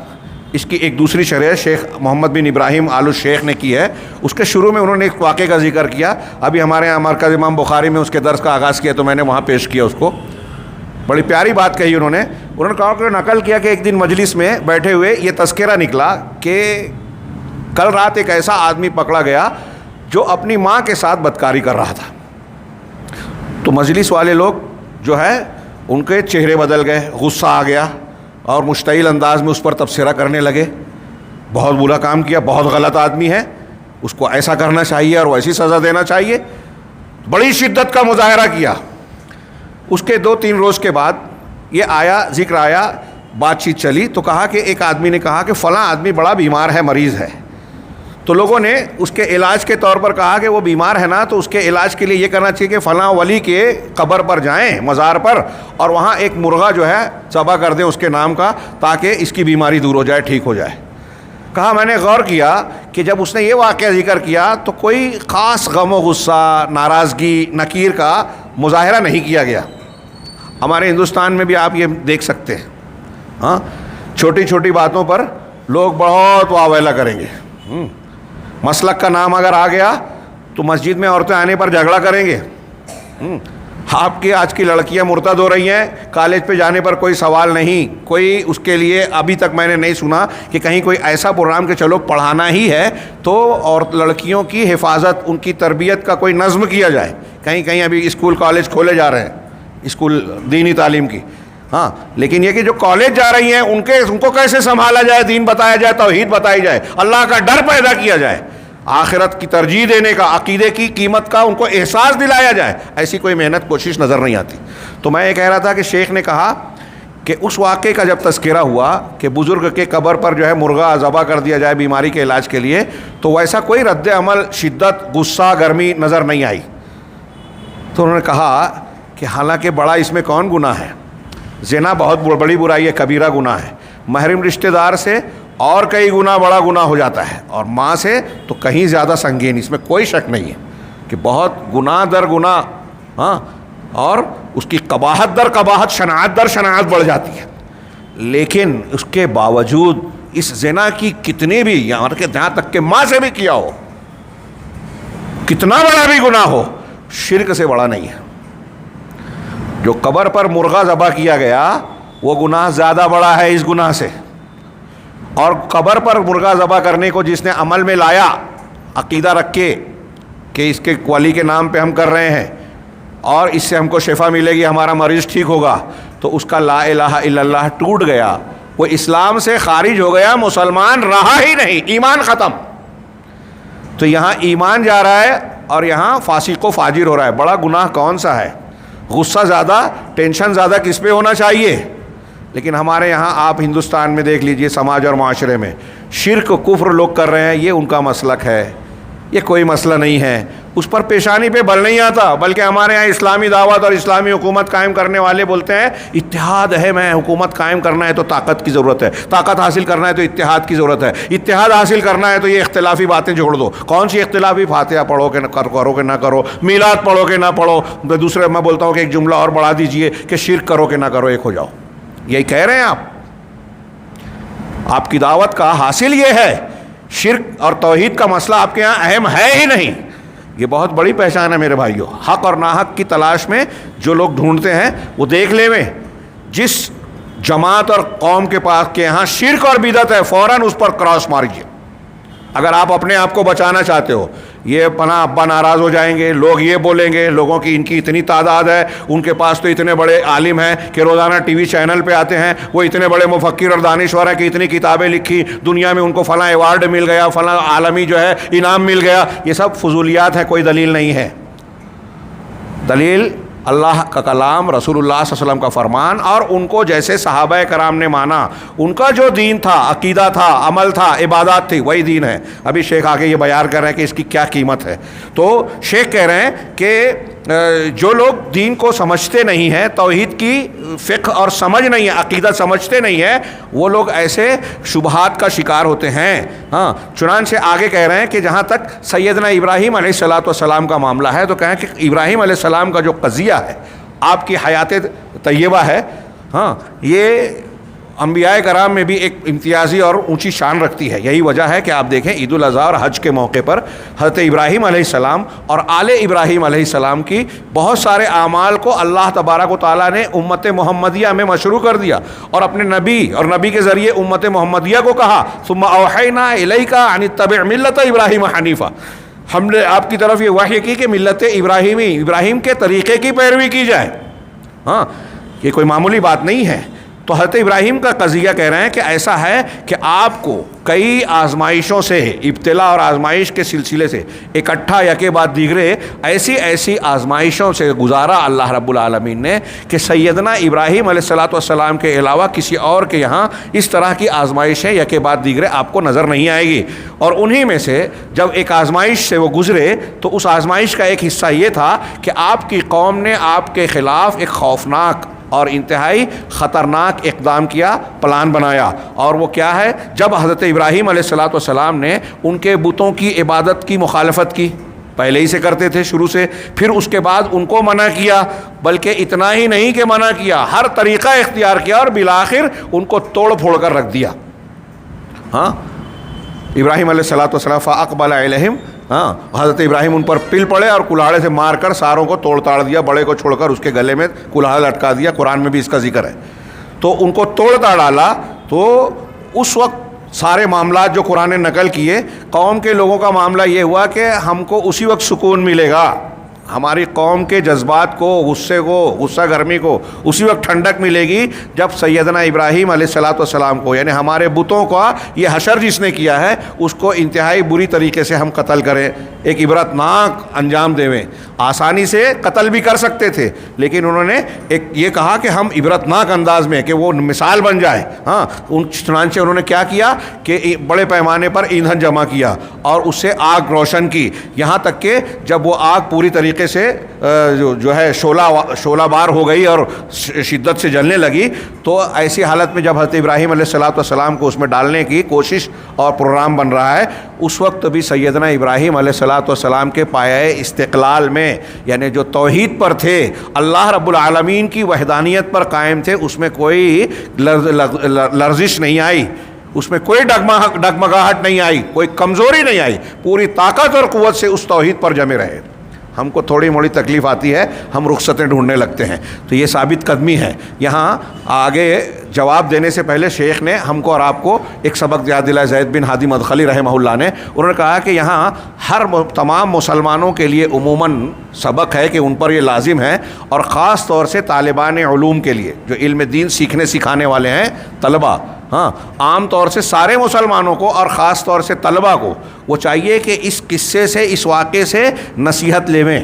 اس کی ایک دوسری شرح شیخ محمد بن ابراہیم آل الشیخ نے کی ہے۔ اس کے شروع میں انہوں نے ایک واقعے کا ذکر کیا، ابھی ہمارے یہاں مرکز امام بخاری میں اس کے درس کا آغاز کیا تو میں نے وہاں پیش کیا اس کو۔ بڑی پیاری بات کہی انہوں نے کہا کہ نقل کیا کہ ایک دن مجلس میں بیٹھے ہوئے یہ تذکرہ نکلا کہ کل رات ایک ایسا آدمی پکڑا گیا جو اپنی ماں کے ساتھ بدکاری کر رہا تھا۔ تو مجلس والے لوگ جو ہے ان کے چہرے بدل گئے، غصہ آ گیا اور مشتعل انداز میں اس پر تبصرہ کرنے لگے، بہت برا کام کیا، بہت غلط آدمی ہے، اس کو ایسا کرنا چاہیے اور ویسی سزا دینا چاہیے۔ بڑی شدت کا مظاہرہ کیا۔ اس کے 2-3 روز کے بعد یہ آیا، ذکر آیا، بات چیت چلی تو کہا کہ ایک آدمی نے کہا کہ فلاں آدمی بڑا بیمار ہے، مریض ہے. تو لوگوں نے اس کے علاج کے طور پر کہا کہ وہ بیمار ہے نا تو اس کے علاج کے لیے یہ کرنا چاہیے کہ فلاں ولی کے قبر پر جائیں، مزار پر، اور وہاں ایک مرغا جو ہے ذبح کر دیں اس کے نام کا، تاکہ اس کی بیماری دور ہو جائے، ٹھیک ہو جائے. کہا میں نے غور کیا کہ جب اس نے یہ واقعہ ذکر کیا تو کوئی خاص غم و غصہ، ناراضگی، نکیر کا مظاہرہ نہیں کیا گیا. ہمارے ہندوستان میں بھی آپ یہ دیکھ سکتے ہیں، ہاں، چھوٹی چھوٹی باتوں پر لوگ بہت واویلا کریں گے. مسلک کا نام اگر آ گیا تو مسجد میں عورتیں آنے پر جھگڑا کریں گے. آپ کی آج کی لڑکیاں مرتد ہو رہی ہیں، کالج پہ جانے پر کوئی سوال نہیں، کوئی اس کے لیے ابھی تک میں نے نہیں سنا کہ کہیں کوئی ایسا پروگرام کہ چلو پڑھانا ہی ہے تو اور لڑکیوں کی حفاظت، ان کی تربیت کا کوئی نظم کیا جائے. کہیں کہیں ابھی اسکول کالج کھولے جا رہے ہیں، اسکول دینی تعلیم کی، ہاں، لیکن یہ کہ جو کالج جا رہی ہیں ان کو کیسے سنبھالا جائے، دین بتایا جائے، توحید بتائی جائے، اللہ کا ڈر پیدا کیا جائے، آخرت کی ترجیح دینے کا، عقیدے کی قیمت کا ان کو احساس دلایا جائے، ایسی کوئی محنت کوشش نظر نہیں آتی. تو میں یہ کہہ رہا تھا کہ شیخ نے کہا کہ اس واقعے کا جب تذکرہ ہوا کہ بزرگ کے قبر پر جو ہے مرغا ذبح کر دیا جائے بیماری کے علاج کے لیے، تو ویسا کوئی رد عمل، شدت، غصہ، گرمی نظر نہیں آئی. تو انہوں نے کہا کہ حالانکہ بڑا اس میں کون گناہ ہے، زنا بہت بڑی برائی ہے، کبیرہ گناہ ہے، محرم رشتہ دار سے اور کئی گنا بڑا گناہ ہو جاتا ہے، اور ماں سے تو کہیں زیادہ سنگین، اس میں کوئی شک نہیں ہے کہ بہت گناہ در گناہ، ہاں، اور اس کی قباحت در قباحت، شناعت در شناعت بڑھ جاتی ہے. لیکن اس کے باوجود اس زنا کی کتنی بھی، یہاں تک کہ ماں سے بھی کیا ہو، کتنا بڑا بھی گناہ ہو، شرک سے بڑا نہیں ہے. جو قبر پر مرغا ذبح کیا گیا وہ گناہ زیادہ بڑا ہے اس گناہ سے، اور قبر پر مرغا ذبح کرنے کو جس نے عمل میں لایا، عقیدہ رکھ کے کہ اس کے ولی کے نام پہ ہم کر رہے ہیں اور اس سے ہم کو شفا ملے گی، ہمارا مریض ٹھیک ہوگا، تو اس کا لا الہ الا اللہ ٹوٹ گیا، وہ اسلام سے خارج ہو گیا، مسلمان رہا ہی نہیں، ایمان ختم. تو یہاں ایمان جا رہا ہے اور یہاں فاسق و فاجر ہو رہا ہے. بڑا گناہ کون سا ہے؟ غصہ زیادہ، ٹینشن زیادہ کس پہ ہونا چاہیے؟ لیکن ہمارے یہاں آپ ہندوستان میں دیکھ لیجئے، سماج اور معاشرے میں شرک، کفر لوگ کر رہے ہیں، یہ ان کا مسلک ہے، یہ کوئی مسئلہ نہیں ہے، اس پر پیشانی پہ بل نہیں آتا. بلکہ ہمارے یہاں اسلامی دعوت اور اسلامی حکومت قائم کرنے والے بولتے ہیں اتحاد ہے، میں حکومت قائم کرنا ہے تو طاقت کی ضرورت ہے، طاقت حاصل کرنا ہے تو اتحاد کی ضرورت ہے، اتحاد حاصل کرنا ہے تو یہ اختلافی باتیں جوڑ دو. کون سی اختلافی؟ فاتحہ پڑھو کہ کرو کہ نہ کرو، میلاد پڑھو کہ نہ پڑھو. دوسرے میں بولتا ہوں کہ ایک جملہ اور بڑھا دیجئے کہ شرک کرو کہ نہ کرو، ایک ہو جاؤ. یہی کہہ رہے ہیں آپ کی دعوت کا حاصل یہ ہے. شرک اور توحید کا مسئلہ آپ کے یہاں اہم ہے ہی نہیں. یہ بہت بڑی پہچان ہے میرے بھائیوں. حق اور ناحق کی تلاش میں جو لوگ ڈھونڈتے ہیں وہ دیکھ لیں، جس جماعت اور قوم کے پاس کے یہاں شرک اور بدعت ہے فوراً اس پر کراس ماریے. اگر آپ اپنے آپ کو بچانا چاہتے ہو، یہ پناہ ابا ناراض ہو جائیں گے، لوگ یہ بولیں گے، لوگوں کی ان کی اتنی تعداد ہے، ان کے پاس تو اتنے بڑے عالم ہیں کہ روزانہ ٹی وی چینل پہ آتے ہیں، وہ اتنے بڑے مفکر اور دانشور ہیں کہ اتنی کتابیں لکھی، دنیا میں ان کو فلاں ایوارڈ مل گیا، فلاں عالمی جو ہے انعام مل گیا. یہ سب فضولیات ہیں، کوئی دلیل نہیں ہے. دلیل اللہ کا کلام، رسول اللہ صلی اللہ علیہ وسلم کا فرمان، اور ان کو جیسے صحابہ کرام نے مانا، ان کا جو دین تھا، عقیدہ تھا، عمل تھا، عبادات تھی، وہی دین ہے. ابھی شیخ آگے یہ بیان کر رہے ہیں کہ اس کی کیا قیمت ہے. تو شیخ کہہ رہے ہیں کہ جو لوگ دین کو سمجھتے نہیں ہیں، توحید کی فقہ اور سمجھ نہیں ہے، عقیدہ سمجھتے نہیں ہیں، وہ لوگ ایسے شبہات کا شکار ہوتے ہیں. ہاں، چنانچہ آگے کہہ رہے ہیں کہ جہاں تک سیدنا ابراہیم علیہ السلام کا معاملہ ہے تو کہیں کہ ابراہیم علیہ السلام کا جو قضیہ ہے، آپ کی حیات طیبہ ہے، ہاں، یہ انبیاء کرام میں بھی ایک امتیازی اور اونچی شان رکھتی ہے. یہی وجہ ہے کہ آپ دیکھیں عید الاضحیٰ اور حج کے موقع پر حضرت ابراہیم علیہ السلام اور آل ابراہیم علیہ السلام کی بہت سارے اعمال کو اللہ تبارک و تعالیٰ نے امت محمدیہ میں مشروع کر دیا، اور اپنے نبی اور نبی کے ذریعے امت محمدیہ کو کہا ثم اوحینا الیک ان اتبع ملت ابراہیم حنیفا، ہم نے آپ کی طرف یہ وحی کی کہ ملت ابراہیم کے طریقے کی پیروی کی جائے. ہاں، یہ کوئی معمولی بات نہیں ہے. تو حضرت ابراہیم کا قضیہ کہہ رہے ہیں کہ ایسا ہے کہ آپ کو کئی آزمائشوں سے، ابتلا اور آزمائش کے سلسلے سے اکٹھا یکے بعد دیگرے ایسی آزمائشوں سے گزارا اللہ رب العالمین نے کہ سیدنا ابراہیم علیہ السلام کے علاوہ کسی اور کے یہاں اس طرح کی آزمائشیں یکے بعد دیگرے آپ کو نظر نہیں آئے گی۔ اور انہی میں سے جب ایک آزمائش سے وہ گزرے تو اس آزمائش کا ایک حصہ یہ تھا کہ آپ کی قوم نے آپ کے خلاف ایک خوفناک اور انتہائی خطرناک اقدام کیا، پلان بنایا، اور وہ کیا ہے؟ جب حضرت ابراہیم علیہ السلام نے ان کے بتوں کی عبادت کی مخالفت کی، پہلے ہی سے کرتے تھے شروع سے، پھر اس کے بعد ان کو منع کیا، بلکہ اتنا ہی نہیں کہ منع کیا، ہر طریقہ اختیار کیا اور بالآخر ان کو توڑ پھوڑ کر رکھ دیا۔ ہاں، ابراہیم علیہ السلام فاقبل علیہم، ہاں، حضرت ابراہیم ان پر پل پڑے اور کلاڑے سے مار کر ساروں کو توڑ تاڑ دیا، بڑے کو چھوڑ کر اس کے گلے میں کلاڑا لٹکا دیا، قرآن میں بھی اس کا ذکر ہے۔ تو ان کو توڑ تاڑ ڈالا، تو اس وقت سارے معاملات جو قرآن نے نقل کیے، قوم کے لوگوں کا معاملہ یہ ہوا کہ ہم کو اسی وقت سکون ملے گا، ہماری قوم کے جذبات کو، غصے کو، غصہ گرمی کو اسی وقت ٹھنڈک ملے گی جب سیدنا ابراہیم علیہ السلام کو، یعنی ہمارے بتوں کا یہ حشر جس نے کیا ہے اس کو انتہائی بری طریقے سے ہم قتل کریں، ایک عبرتناک انجام دیویں۔ آسانی سے قتل بھی کر سکتے تھے، لیکن انہوں نے ایک یہ کہا کہ ہم عبرتناک انداز میں کہ وہ مثال بن جائے۔ ہاں، چنانچہ انہوں نے کیا کیا کہ بڑے پیمانے پر ایندھن جمع کیا اور اس سے آگ روشن کی، یہاں تک کہ جب وہ آگ پوری طریقے سے جو ہے شعلہ بار ہو گئی اور شدت سے جلنے لگی، تو ایسی حالت میں جب حضرت ابراہیم علیہ السلام کو اس میں ڈالنے کی کوشش اور پروگرام بن رہا ہے، اس وقت بھی سیدنا ابراہیم علیہ السلام کے پایۂ استقلال میں، یعنی جو توحید پر تھے، اللہ رب العالمین کی وحدانیت پر قائم تھے، اس میں کوئی لرزش نہیں آئی، اس میں کوئی ڈگمگاہٹ نہیں آئی، کوئی کمزوری نہیں آئی، پوری طاقت اور قوت سے اس توحید پر جمے رہے۔ ہم کو تھوڑی موڑی تکلیف آتی ہے، ہم رخصتیں ڈھونڈنے لگتے ہیں، تو یہ ثابت قدمی ہے۔ یہاں آگے جواب دینے سے پہلے شیخ نے ہم کو اور آپ کو ایک سبق یاد دلایا، زید بن ہادی مدخلی رحمہ اللہ نے، انہوں نے کہا کہ یہاں تمام مسلمانوں کے لیے عموماً سبق ہے کہ ان پر یہ لازم ہے، اور خاص طور سے طالبان علوم کے لیے جو علم دین سیکھنے سکھانے والے ہیں، طلبہ، ہاں، عام طور سے سارے مسلمانوں کو اور خاص طور سے طلبہ کو وہ چاہیے کہ اس قصے سے، اس واقعے سے نصیحت لیویں،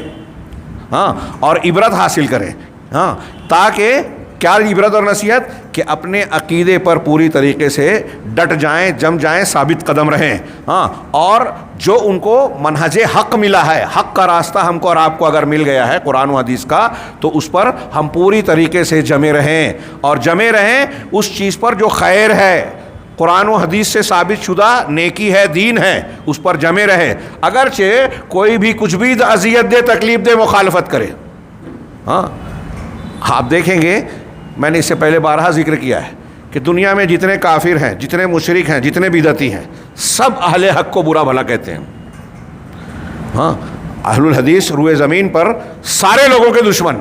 ہاں، اور عبرت حاصل کریں، ہاں، تاکہ کیا عبرت اور نصیحت کہ اپنے عقیدے پر پوری طریقے سے ڈٹ جائیں، جم جائیں، ثابت قدم رہیں، ہاں، اور جو ان کو منہج حق ملا ہے، حق کا راستہ ہم کو اور آپ کو اگر مل گیا ہے قرآن و حدیث کا، تو اس پر ہم پوری طریقے سے جمے رہیں، اور جمے رہیں اس چیز پر جو خیر ہے، قرآن و حدیث سے ثابت شدہ نیکی ہے، دین ہے، اس پر جمے رہے، اگرچہ کوئی بھی کچھ بھی اذیت دے، تکلیف دے، مخالفت کرے۔ ہاں، آپ دیکھیں گے، میں نے اس سے پہلے بارہا ذکر کیا ہے کہ دنیا میں جتنے کافر ہیں، جتنے مشرک ہیں، جتنے بدعتی ہیں، سب اہل حق کو برا بھلا کہتے ہیں۔ ہاں، اہل الحدیث روئے زمین پر سارے لوگوں کے دشمن،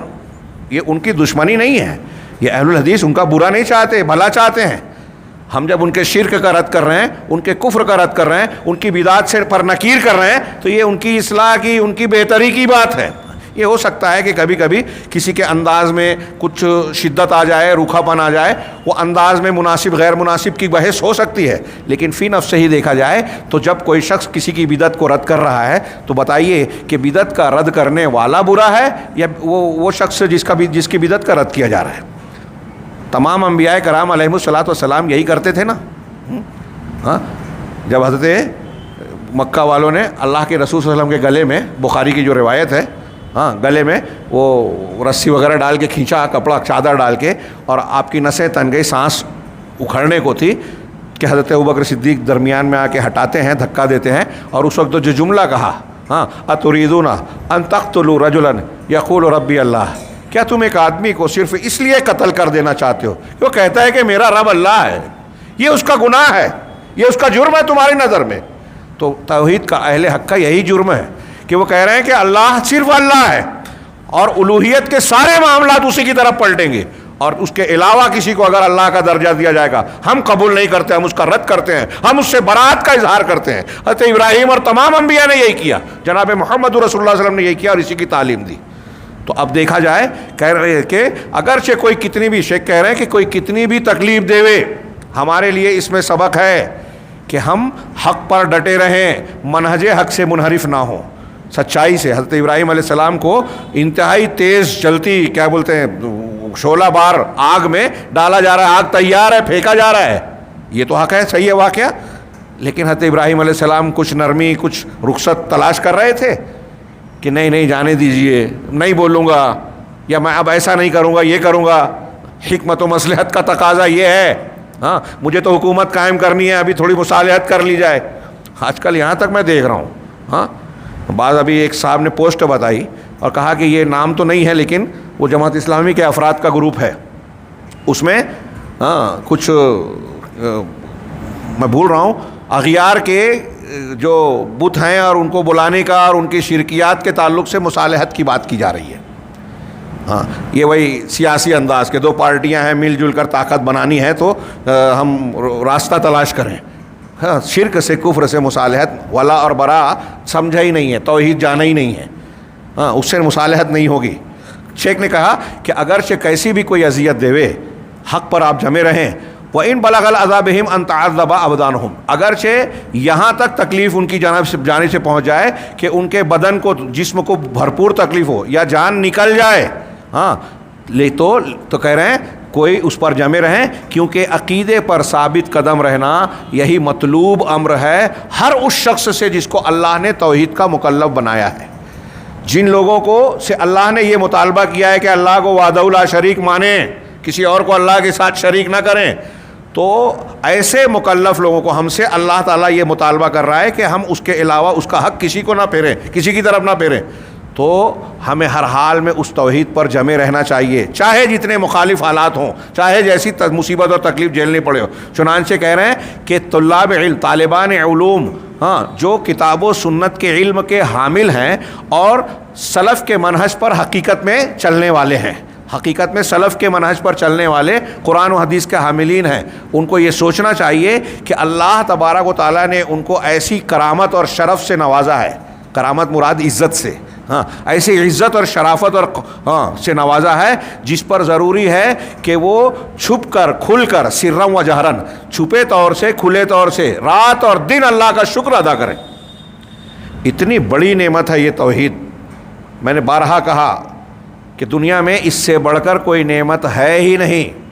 یہ ان کی دشمنی نہیں ہے، یہ اہل الحدیث ان کا برا نہیں چاہتے، بھلا چاہتے ہیں۔ ہم جب ان کے شرک کا رد کر رہے ہیں، ان کے کفر کا رد کر رہے ہیں، ان کی بدعات سے پر نکیر کر رہے ہیں، تو یہ ان کی اصلاح کی، ان کی بہتری کی بات ہے۔ یہ ہو سکتا ہے کہ کبھی کبھی کسی کے انداز میں کچھ شدت آ جائے، روکھا پن آ جائے، وہ انداز میں مناسب غیر مناسب کی بحث ہو سکتی ہے، لیکن فی نفس سے ہی دیکھا جائے تو جب کوئی شخص کسی کی بدعت کو رد کر رہا ہے تو بتائیے کہ بدعت کا رد کرنے والا برا ہے یا وہ شخص جس کی بدعت کا رد کیا جا رہا ہے؟ تمام انبیاء کرام علیہم الصلوۃ والسلام یہی کرتے تھے نا۔ ہاں، جب حضرت مکہ والوں نے اللہ کے رسول صلی اللہ علیہ وسلم کے گلے میں، بخاری کی جو روایت ہے، ہاں، گلے میں وہ رسی وغیرہ ڈال کے کھینچا، کپڑا چادر ڈال کے، اور آپ کی نسیں تن گئی، سانس اکھڑنے کو تھی کہ حضرت ابوبکر صدیق درمیان میں آ کے ہٹاتے ہیں، دھکا دیتے ہیں، اور اس وقت جو جملہ کہا، ہاں، اتریدون ان تقتلوا رجلا یقول ربی اللہ، کیا تم ایک آدمی کو صرف اس لیے قتل کر دینا چاہتے ہو کہ وہ کہتا ہے کہ میرا رب اللہ ہے؟ یہ اس کا گناہ ہے، یہ اس کا جرم ہے تمہاری نظر میں۔ تو توحید کا، اہل حق کا یہی جرم ہے کہ وہ کہہ رہے ہیں کہ اللہ صرف اللہ ہے، اور الوہیت کے سارے معاملات اسی کی طرف پلٹیں گے، اور اس کے علاوہ کسی کو اگر اللہ کا درجہ دیا جائے گا ہم قبول نہیں کرتے، ہم اس کا رد کرتے ہیں، ہم اس سے برات کا اظہار کرتے ہیں۔ حضرت ابراہیم اور تمام انبیاء نے یہی کیا، جناب محمد رسول اللہ صلی اللہ علیہ وسلم نے یہی کیا اور اسی کی تعلیم دی۔ تو اب دیکھا جائے کہہ رہے ہیں کہ اگرچہ کوئی کتنی بھی شیخ کہہ رہے ہیں کہ کوئی کتنی بھی تکلیف دے، ہمارے لیے اس میں سبق ہے کہ ہم حق پر ڈٹے رہیں، منہج حق سے منحرف نہ ہوں، سچائی سے۔ حضرت ابراہیم علیہ السلام کو انتہائی تیز چلتی کیا بولتے ہیں شعلہ بار آگ میں ڈالا جا رہا ہے، آگ تیار ہے، پھینکا جا رہا ہے، یہ تو حق ہے، صحیح ہے واقعہ، لیکن حضرت ابراہیم علیہ السلام کچھ نرمی، کچھ رخصت تلاش کر رہے تھے کہ نہیں جانے دیجئے، نہیں بولوں گا، یا میں اب ایسا نہیں کروں گا، یہ کروں گا، حکمت و مصلحت کا تقاضا یہ ہے، ہاں مجھے تو حکومت قائم کرنی ہے، ابھی تھوڑی مصالحت کر لی جائے۔ آج کل یہاں تک میں دیکھ رہا ہوں، ہاں بعض ابھی ایک صاحب نے پوسٹ بتائی اور کہا کہ یہ نام تو نہیں ہے لیکن وہ جماعت اسلامی کے افراد کا گروپ ہے، اس میں کچھ میں بھول رہا ہوں اغیار کے جو بت ہیں اور ان کو بلانے کا اور ان کی شرکیات کے تعلق سے مصالحت کی بات کی جا رہی ہے۔ ہاں یہ وہی سیاسی انداز کے دو پارٹیاں ہیں، مل جل کر طاقت بنانی ہے تو ہم راستہ تلاش کریں۔ ہاں شرک سے کفر سے مصالحت، ولا اور برا سمجھا ہی نہیں ہے، توحید جانا ہی نہیں ہے، ہاں اس سے مصالحت نہیں ہوگی۔ شیخ نے کہا کہ اگرچہ کیسی بھی کوئی اذیت دے، حق پر آپ جمے رہیں۔ وَإِن بَلَغَ الْأَذَى بِهِمْ أَن تَعَذَّبَ أَبْدَانُهُمْ، اگرچہ یہاں تک تکلیف ان کی جانب سے پہنچ جائے کہ ان کے بدن کو، جسم کو بھرپور تکلیف ہو یا جان نکل جائے، ہاں تو کہہ رہے ہیں کوئی اس پر جمے رہیں، کیونکہ عقیدے پر ثابت قدم رہنا یہی مطلوب امر ہے ہر اس شخص سے جس کو اللہ نے توحید کا مکلف بنایا ہے۔ جن لوگوں کو سے اللہ نے یہ مطالبہ کیا ہے کہ اللہ کو وحدہ لا شریک مانیں، کسی اور کو اللہ کے ساتھ شریک نہ کریں، تو ایسے مکلف لوگوں کو ہم سے اللہ تعالیٰ یہ مطالبہ کر رہا ہے کہ ہم اس کے علاوہ اس کا حق کسی کو نہ پھیریں، کسی کی طرف نہ پھیریں، تو ہمیں ہر حال میں اس توحید پر جمے رہنا چاہیے، چاہے جتنے مخالف حالات ہوں، چاہے جیسی مصیبت اور تکلیف جھیلنی پڑے ہو۔ چنانچہ کہہ رہے ہیں کہ طلاب علم، طالبان علوم، ہاں جو کتاب و سنت کے علم کے حامل ہیں اور سلف کے منہج پر حقیقت میں چلنے والے ہیں، حقیقت میں سلف کے منہج پر چلنے والے قرآن و حدیث کے حاملین ہیں، ان کو یہ سوچنا چاہیے کہ اللہ تبارک و تعالیٰ نے ان کو ایسی کرامت اور شرف سے نوازا ہے، کرامت مراد عزت سے، ہاں ایسی عزت اور شرافت اور سے نوازا ہے جس پر ضروری ہے کہ وہ چھپ کر کھل کر سرًا و جہرًا، چھپے طور سے کھلے طور سے رات اور دن اللہ کا شکر ادا کریں۔ اتنی بڑی نعمت ہے یہ توحید، میں نے بارہا کہا کہ دنیا میں اس سے بڑھ کر کوئی نعمت ہے ہی نہیں۔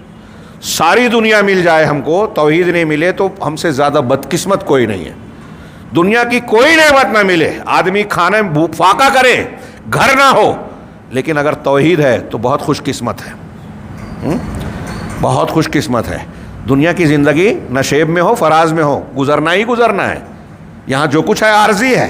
ساری دنیا مل جائے ہم کو، توحید نہیں ملے تو ہم سے زیادہ بدقسمت کوئی نہیں ہے۔ دنیا کی کوئی نعمت نہ ملے، آدمی کھانے میں فاقہ کرے، گھر نہ ہو، لیکن اگر توحید ہے تو بہت خوش قسمت ہے، بہت خوش قسمت ہے۔ دنیا کی زندگی نشیب میں ہو فراز میں ہو، گزرنا ہی گزرنا ہے، یہاں جو کچھ ہے عارضی ہے،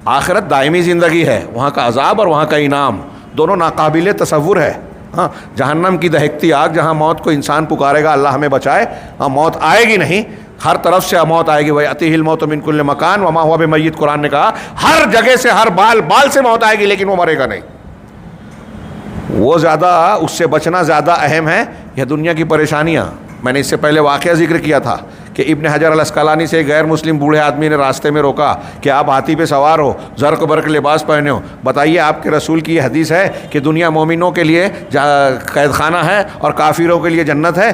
آخرت دائمی زندگی ہے، وہاں کا عذاب اور وہاں کا انعام دونوں ناقابل تصور ہے۔ ہاں جہنم کی دہکتی آگ، جہاں موت کو انسان پکارے گا اللہ ہمیں بچائے، ہاں موت آئے گی نہیں، ہر طرف سے موت آئے گی، وَيَأْتِيهِ الْمَوْتُ مِنْ كُلِّ مَكَانٍ وَمَا هُوَ بِمَيِّتٍ، قرآن نے کہا ہر جگہ سے، ہر بال سے موت آئے گی لیکن وہ مرے گا نہیں۔ وہ زیادہ، اس سے بچنا زیادہ اہم ہے یہ دنیا کی پریشانیاں۔ میں نے اس سے پہلے واقعہ ذکر کیا تھا کہ ابن حجر الاسقلانی سے غیر مسلم بوڑھے آدمی نے راستے میں روکا کہ آپ ہاتھی پہ سوار ہو، زرق برق لباس پہنے ہو، بتائیے آپ کے رسول کی یہ حدیث ہے کہ دنیا مومنوں کے لیے قید خانہ ہے اور کافروں کے لیے جنت ہے؟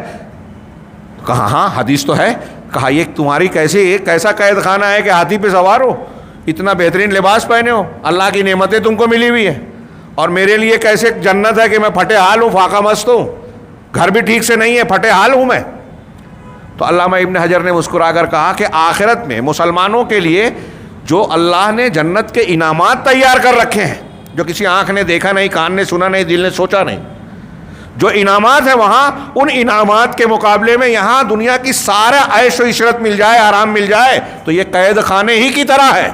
کہا ہاں حدیث تو ہے۔ کہا یہ تمہاری کیسا قید خانہ ہے کہ ہاتھی پہ سوار ہو، اتنا بہترین لباس پہنے ہو، اللہ کی نعمتیں تم کو ملی ہوئی ہیں، اور میرے لیے کیسے جنت ہے کہ میں پھٹے حال ہوں، فاقہ مست ہوں، گھر بھی ٹھیک سے نہیں ہے، پھٹے حال ہوں میں۔ تو علامہ ابن حجر نے مسکرا کر کہا کہ آخرت میں مسلمانوں کے لیے جو اللہ نے جنت کے انعامات تیار کر رکھے ہیں، جو کسی آنکھ نے دیکھا نہیں، کان نے سنا نہیں، دل نے سوچا نہیں، جو انعامات ہیں وہاں، ان انعامات کے مقابلے میں یہاں دنیا کی سارا عیش و عشرت مل جائے، آرام مل جائے تو یہ قید خانے ہی کی طرح ہے۔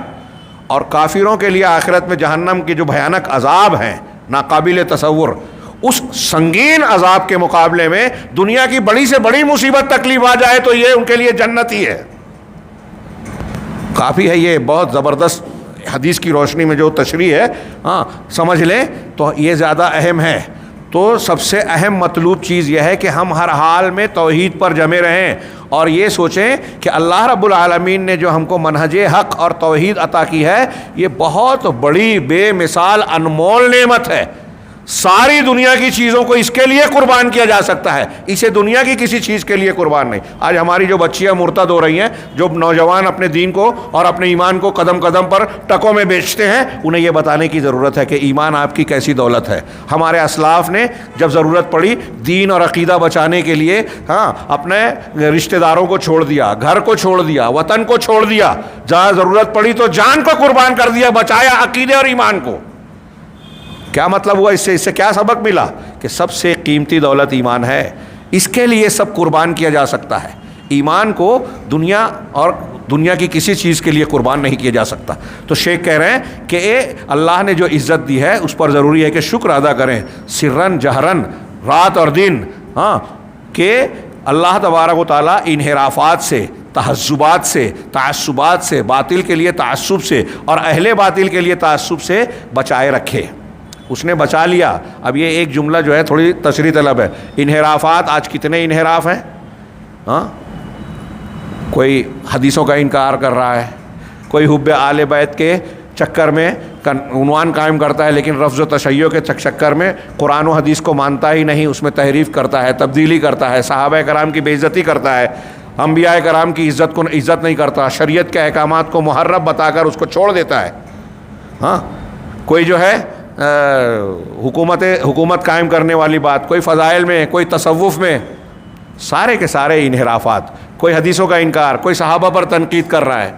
اور کافروں کے لیے آخرت میں جہنم کے جو بھیانک عذاب ہیں ناقابل تصور، اس سنگین عذاب کے مقابلے میں دنیا کی بڑی سے بڑی مصیبت تکلیف آ جائے تو یہ ان کے لیے جنت ہی ہے۔ کافی ہے، یہ بہت زبردست حدیث کی روشنی میں جو تشریح ہے، ہاں سمجھ لیں تو یہ زیادہ اہم ہے۔ تو سب سے اہم مطلوب چیز یہ ہے کہ ہم ہر حال میں توحید پر جمے رہیں اور یہ سوچیں کہ اللہ رب العالمین نے جو ہم کو منہج حق اور توحید عطا کی ہے، یہ بہت بڑی بے مثال انمول نعمت ہے۔ ساری دنیا کی چیزوں کو اس کے لیے قربان کیا جا سکتا ہے، اسے دنیا کی کسی چیز کے لیے قربان نہیں۔ آج ہماری جو بچیاں مرتد ہو رہی ہیں، جو نوجوان اپنے دین کو اور اپنے ایمان کو قدم قدم پر ٹکوں میں بیچتے ہیں، انہیں یہ بتانے کی ضرورت ہے کہ ایمان آپ کی کیسی دولت ہے۔ ہمارے اسلاف نے جب ضرورت پڑی دین اور عقیدہ بچانے کے لیے اپنے رشتہ داروں کو چھوڑ دیا، گھر کو چھوڑ دیا، وطن کو چھوڑ دیا، جہاں ضرورت پڑی تو جان کو قربان کر دیا، بچایا عقیدے اور ایمان کو۔ کیا مطلب ہوا اس سے کیا سبق ملا؟ کہ سب سے قیمتی دولت ایمان ہے، اس کے لیے سب قربان کیا جا سکتا ہے۔ ایمان کو دنیا کی کسی چیز کے لیے قربان نہیں کیا جا سکتا۔ تو شیخ کہہ رہے ہیں کہ اللہ نے جو عزت دی ہے اس پر ضروری ہے کہ شکر ادا کریں، سرن جہرن، رات اور دن، کہ اللہ تبارک و تعالیٰ انحرافات سے، تہذبات سے، تعصبات سے، باطل کے لیے تعصب سے اور اہل باطل کے لیے تعصب سے بچائے رکھے۔ اس نے بچا لیا۔ اب یہ ایک جملہ جو ہے تھوڑی تشریح طلب ہے۔ انحرافات، آج کتنے انحراف ہیں؟ کوئی حدیثوں کا انکار کر رہا ہے، کوئی حب آل بیت کے چکر میں عنوان قائم کرتا ہے، لیکن رفض و تشیع کے چکر میں قرآن و حدیث کو مانتا ہی نہیں، اس میں تحریف کرتا ہے، تبدیلی کرتا ہے، صحابہ کرام کی بے عزتی کرتا ہے، انبیاء کرام کی عزت نہیں کرتا، شریعت کے احکامات کو محرف بتا کر اس کو چھوڑ دیتا ہے۔ کوئی جو ہے حکومت قائم کرنے والی بات، کوئی فضائل میں، کوئی تصوف میں، سارے کے سارے انحرافات۔ کوئی حدیثوں کا انکار، کوئی صحابہ پر تنقید کر رہا ہے،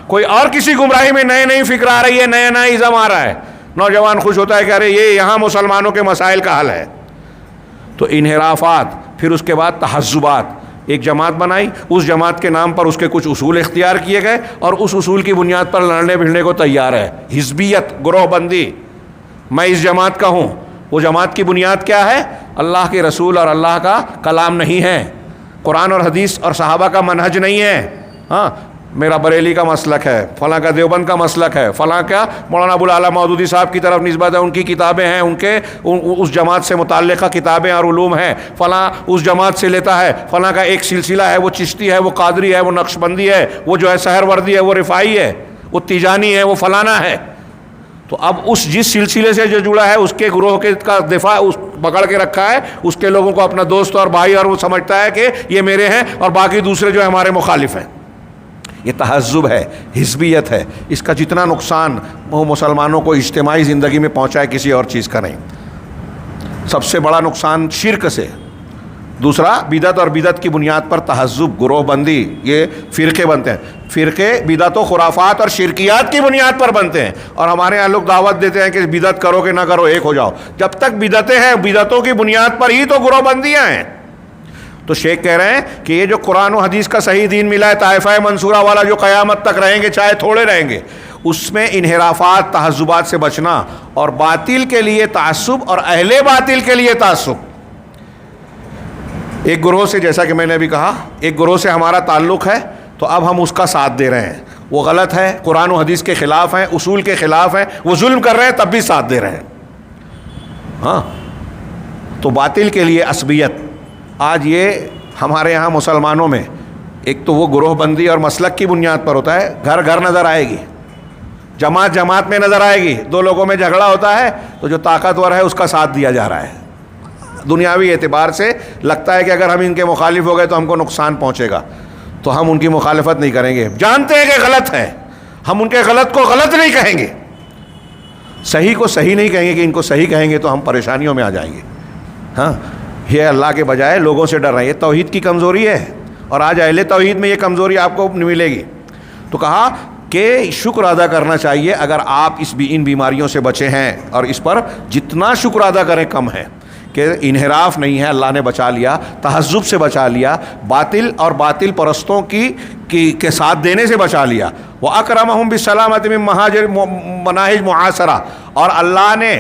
کوئی اور کسی گمراہی میں نئی فکر آ رہی ہے، نیا ازم آ رہا ہے، نوجوان خوش ہوتا ہے کہ ارے یہ یہاں مسلمانوں کے مسائل کا حل ہے۔ تو انحرافات، پھر اس کے بعد تہذبات۔ ایک جماعت بنائی، اس جماعت کے نام پر اس کے کچھ اصول اختیار کیے گئے اور اس اصول کی بنیاد پر لڑنے بھڑنے کو تیار ہے۔ حزبیت، گروہ بندی، میں اس جماعت کا ہوں۔ وہ جماعت کی بنیاد کیا ہے؟ اللہ کے رسول اور اللہ کا کلام نہیں ہے، قرآن اور حدیث اور صحابہ کا منہج نہیں ہے۔ میرا بریلی کا مسلک ہے، فلاں کا دیوبند کا مسلک ہے، فلاں کا مولانا ابوالعلا مودودی صاحب کی طرف نسبت ہے، ان کی کتابیں ہیں، ان کے اس جماعت سے متعلقہ کتابیں اور علوم ہیں، فلاں اس جماعت سے لیتا ہے، فلاں کا ایک سلسلہ ہے، وہ چشتی ہے، وہ قادری ہے، وہ نقشبندی ہے، وہ جو ہے سہروردی ہے، وہ رفاعی ہے، وہ تیجانی ہے، وہ فلانا ہے۔ تو اب جس سلسلے سے جو جڑا ہے اس کے گروہ کا دفاع پکڑ کے رکھا ہے، اس کے لوگوں کو اپنا دوست اور بھائی، اور وہ سمجھتا ہے کہ یہ میرے ہیں اور باقی دوسرے جو ہمارے مخالف ہیں۔ یہ تہذب ہے، حزبیت ہے۔ اس کا جتنا نقصان وہ مسلمانوں کو اجتماعی زندگی میں پہنچا ہے، کسی اور چیز کا نہیں۔ سب سے بڑا نقصان شرک سے، دوسرا بدعت اور بدعت کی بنیاد پر تہذب، گروہ بندی، یہ فرقے بنتے ہیں۔ فرقے بدعت و خرافات اور شرکیات کی بنیاد پر بنتے ہیں، اور ہمارے یہاں لوگ دعوت دیتے ہیں کہ بدعت کرو کہ نہ کرو ایک ہو جاؤ۔ جب تک بدعتیں ہیں، بدعتوں کی بنیاد پر ہی تو گروہ بندیاں ہیں۔ تو شیخ کہہ رہے ہیں کہ یہ جو قرآن و حدیث کا صحیح دین ملا ہے، طائفہ منصورہ والا جو قیامت تک رہیں گے، چاہے تھوڑے رہیں گے، اس میں انحرافات، تہذبات سے بچنا اور باطل کے لیے تعصب اور اہل باطل کے لیے تعصب۔ ایک گروہ سے، جیسا کہ میں نے ابھی کہا، ایک گروہ سے ہمارا تعلق ہے تو اب ہم اس کا ساتھ دے رہے ہیں، وہ غلط ہے، قرآن و حدیث کے خلاف ہیں، اصول کے خلاف ہیں، وہ ظلم کر رہے ہیں، تب بھی ساتھ دے رہے ہیں۔ تو باطل کے لیے عصبیت، آج یہ ہمارے یہاں مسلمانوں میں ایک تو وہ گروہ بندی اور مسلک کی بنیاد پر ہوتا ہے، گھر گھر نظر آئے گی، جماعت میں نظر آئے گی، دو لوگوں میں جھگڑا ہوتا ہے تو جو طاقتور ہے اس کا ساتھ دیا جا رہا ہے۔ دنیاوی اعتبار سے لگتا ہے کہ اگر ہم ان کے مخالف ہو گئے تو ہم کو نقصان پہنچے گا، تو ہم ان کی مخالفت نہیں کریں گے، جانتے ہیں کہ غلط ہے، ہم ان کے غلط کو غلط نہیں کہیں گے، صحیح کو صحیح نہیں کہیں گے، کہ ان کو صحیح کہیں گے تو ہم پریشانیوں میں آ جائیں گے۔ یہ اللہ کے بجائے لوگوں سے ڈر رہے ہیں، یہ توحید کی کمزوری ہے، اور آج اہل توحید میں یہ کمزوری آپ کو ملے گی۔ تو کہا کہ شکر ادا کرنا چاہیے اگر آپ ان بیماریوں سے بچے ہیں، اور اس پر جتنا شکر ادا کریں کم ہے، کہ انحراف نہیں ہے، اللہ نے بچا لیا، تہذب سے بچا لیا، باطل اور باطل پرستوں کے ساتھ دینے سے بچا لیا، وَأَكْرَمَهُمْ بِالسَّلَامَةِ مِن مَنَاهِجْ مُعَاصَرَةٍ، اور اللہ نے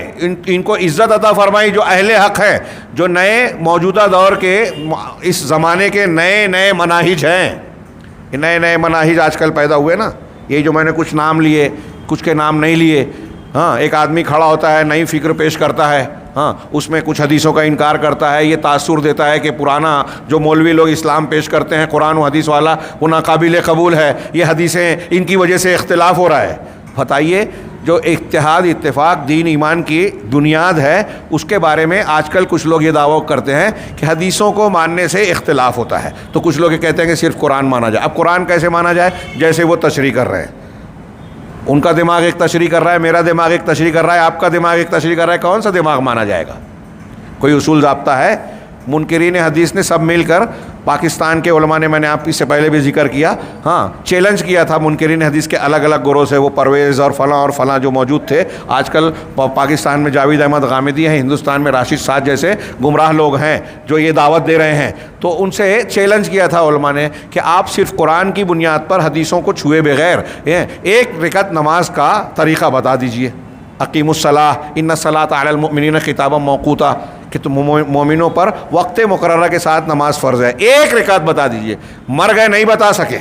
ان کو عزت عطا فرمائی جو اہل حق ہیں، جو نئے موجودہ دور کے اس زمانے کے نئے مناہج ہیں۔ یہ نئے مناہج آج کل پیدا ہوئے نا، یہ جو میں نے کچھ نام لیے، کچھ کے نام نہیں لیے۔ ایک آدمی کھڑا ہوتا ہے، نئی فکر پیش کرتا ہے، اس میں کچھ حدیثوں کا انکار کرتا ہے، یہ تاثر دیتا ہے کہ پرانا جو مولوی لوگ اسلام پیش کرتے ہیں قرآن و حدیث والا، وہ ناقابل قبول ہے، یہ حدیثیں ان کی وجہ سے اختلاف ہو رہا ہے۔ بتائیے، جو اتحاد اتفاق دین ایمان کی بنیاد ہے، اس کے بارے میں آج کل کچھ لوگ یہ دعویٰ کرتے ہیں کہ حدیثوں کو ماننے سے اختلاف ہوتا ہے، تو کچھ لوگ یہ کہتے ہیں کہ صرف قرآن مانا جائے۔ اب قرآن کیسے مانا جائے؟ جیسے وہ تشریح کر رہے ہیں، ان کا دماغ ایک تشریح کر رہا ہے، میرا دماغ ایک تشریح کر رہا ہے، آپ کا دماغ ایک تشریح کر رہا ہے، کون سا دماغ مانا جائے گا؟ کوئی اصول ضابطہ ہے؟ منکرین حدیث نے سب مل کر، پاکستان کے علماء نے، میں نے آپ اس سے پہلے بھی ذکر کیا، چیلنج کیا تھا منکرین حدیث کے الگ الگ گروہ سے، وہ پرویز اور فلاں جو موجود تھے۔ آج کل پاکستان میں جاوید احمد غامدی ہیں، ہندوستان میں راشد سعد جیسے گمراہ لوگ ہیں جو یہ دعوت دے رہے ہیں، تو ان سے چیلنج کیا تھا علماء نے کہ آپ صرف قرآن کی بنیاد پر حدیثوں کو چھوئے بغیر ایک رکعت نماز کا طریقہ بتا دیجئے۔ اقیم الصلاۃ ان الصلاۃ علی المؤمنین خطابا موقوتا، کہ تم مومنوں پر وقت مقررہ کے ساتھ نماز فرض ہے، ایک رکعت بتا دیجئے۔ مر گئے، نہیں بتا سکے۔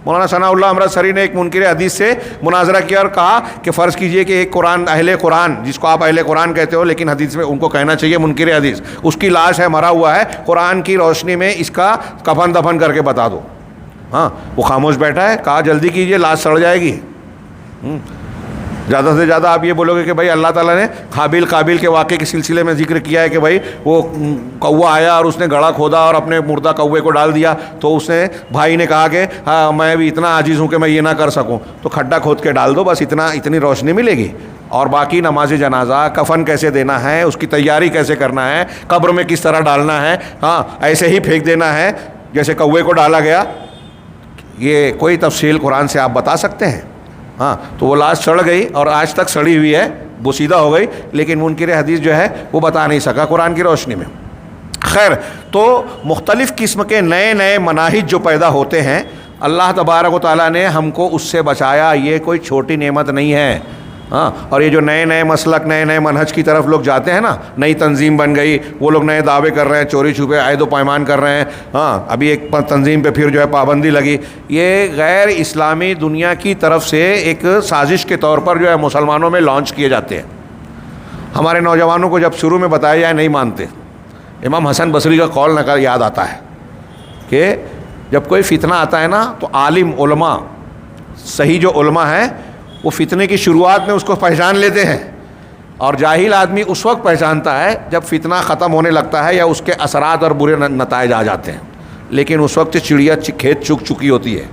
مولانا ثناء اللہ امرتسری نے ایک منکر حدیث سے مناظرہ کیا اور کہا کہ فرض کیجئے کہ ایک اہل قرآن، جس کو آپ اہل قرآن کہتے ہو لیکن حدیث میں ان کو کہنا چاہیے منکر حدیث، اس کی لاش ہے، مرا ہوا ہے، قرآن کی روشنی میں اس کا کفن دفن کر کے بتا دو۔ وہ خاموش بیٹھا ہے، کہا جلدی کیجئے، لاش سڑ جائے گی۔ زیادہ سے زیادہ آپ یہ بولو گے کہ بھائی اللہ تعالیٰ نے حابیل قابیل کے واقعے کے سلسلے میں ذکر کیا ہے کہ بھائی وہ کوا آیا اور اس نے گڑھا کھودا اور اپنے مردہ کوے کو ڈال دیا، تو اس نے بھائی نے کہا کہ ہاں میں بھی اتنا عاجز ہوں کہ میں یہ نہ کر سکوں، تو کھڈا کھود کے ڈال دو، بس اتنی روشنی ملے گی۔ اور باقی نماز جنازہ، کفن کیسے دینا ہے، اس کی تیاری کیسے کرنا ہے، قبر میں کس طرح ڈالنا ہے، ایسے ہی پھینک دینا ہے جیسے کوے کو ڈالا گیا، یہ کوئی تفصیل قرآن سے آپ بتا سکتے ہیں؟ تو وہ لاش سڑ گئی اور آج تک سڑی ہوئی ہے، بوسیدہ ہو گئی، لیکن منکر حدیث جو ہے وہ بتا نہیں سکا قرآن کی روشنی میں۔ خیر، تو مختلف قسم کے نئے مناہج جو پیدا ہوتے ہیں، اللہ تبارک و تعالیٰ نے ہم کو اس سے بچایا، یہ کوئی چھوٹی نعمت نہیں ہے۔ اور یہ جو نئے مسلک، نئے منہج کی طرف لوگ جاتے ہیں نا، نئی تنظیم بن گئی، وہ لوگ نئے دعوے کر رہے ہیں، چوری چھپے عہد و پیمان کر رہے ہیں، ابھی ایک تنظیم پہ پھر جو ہے پابندی لگی، یہ غیر اسلامی دنیا کی طرف سے ایک سازش کے طور پر جو ہے مسلمانوں میں لانچ کیے جاتے ہیں۔ ہمارے نوجوانوں کو جب شروع میں بتایا جائے نہیں مانتے۔ امام حسن بصری کا قول نقل یاد آتا ہے کہ جب کوئی فتنہ آتا ہے نا تو عالم علماء، صحیح جو علماء ہیں، وہ فتنے کی شروعات میں اس کو پہچان لیتے ہیں، اور جاہل آدمی اس وقت پہچانتا ہے جب فتنہ ختم ہونے لگتا ہے یا اس کے اثرات اور برے نتائج آ جاتے ہیں، لیکن اس وقت چڑیا کھیت چگ چکی ہوتی ہے۔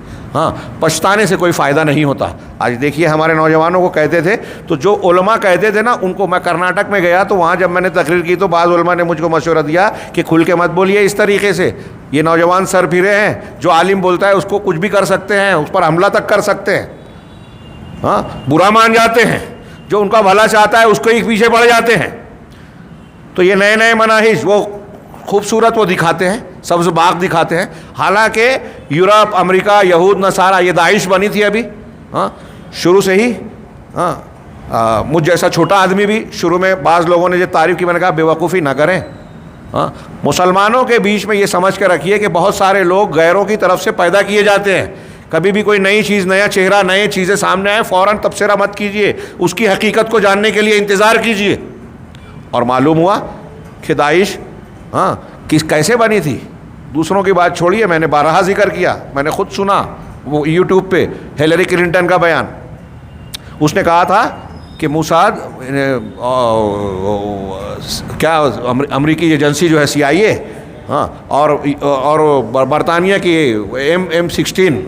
پچھتانے سے کوئی فائدہ نہیں ہوتا۔ آج دیکھیے ہمارے نوجوانوں کو کہتے تھے، تو جو علماء کہتے تھے نا ان کو، میں کرناٹک میں گیا تو وہاں جب میں نے تقریر کی تو بعض علماء نے مجھ کو مشورہ دیا کہ کھل کے مت بولیے اس طریقے سے، یہ نوجوان سر پھرے ہیں، جو عالم بولتا ہے اس کو کچھ بھی کر سکتے ہیں، اس پر حملہ تک کر سکتے ہیں، برا مان جاتے ہیں، جو ان کا بھلا چاہتا ہے اس کو ہی پیچھے پڑ جاتے ہیں۔ تو یہ نئے مناہج وہ خوبصورت وہ دکھاتے ہیں، سبز باغ دکھاتے ہیں، حالانکہ یورپ، امریکہ، یہود، نصارہ، یہ داعش بنی تھی ابھی شروع سے ہی۔ مجھ جیسا چھوٹا آدمی بھی شروع میں بعض لوگوں نے جو تعریف کی، میں نے کہا بے وقوفی نہ کریں۔ مسلمانوں کے بیچ میں یہ سمجھ کے رکھیے کہ بہت سارے لوگ غیروں کی طرف سے پیدا کیے جاتے ہیں۔ کبھی بھی کوئی نئی چیز، نیا چہرہ، نئے چیزیں سامنے آئے، فوراً تبصرہ مت کیجئے، اس کی حقیقت کو جاننے کے لیے انتظار کیجئے۔ اور معلوم ہوا کہ داعش کیسے بنی تھی، دوسروں کی بات چھوڑیے، میں نے بارہا ذکر کیا، میں نے خود سنا وہ یوٹیوب پہ ہیلری کلنٹن کا بیان۔ اس نے کہا تھا کہ موساد کیا امریکی ایجنسی جو ہے CIA اور برطانیہ کی M16،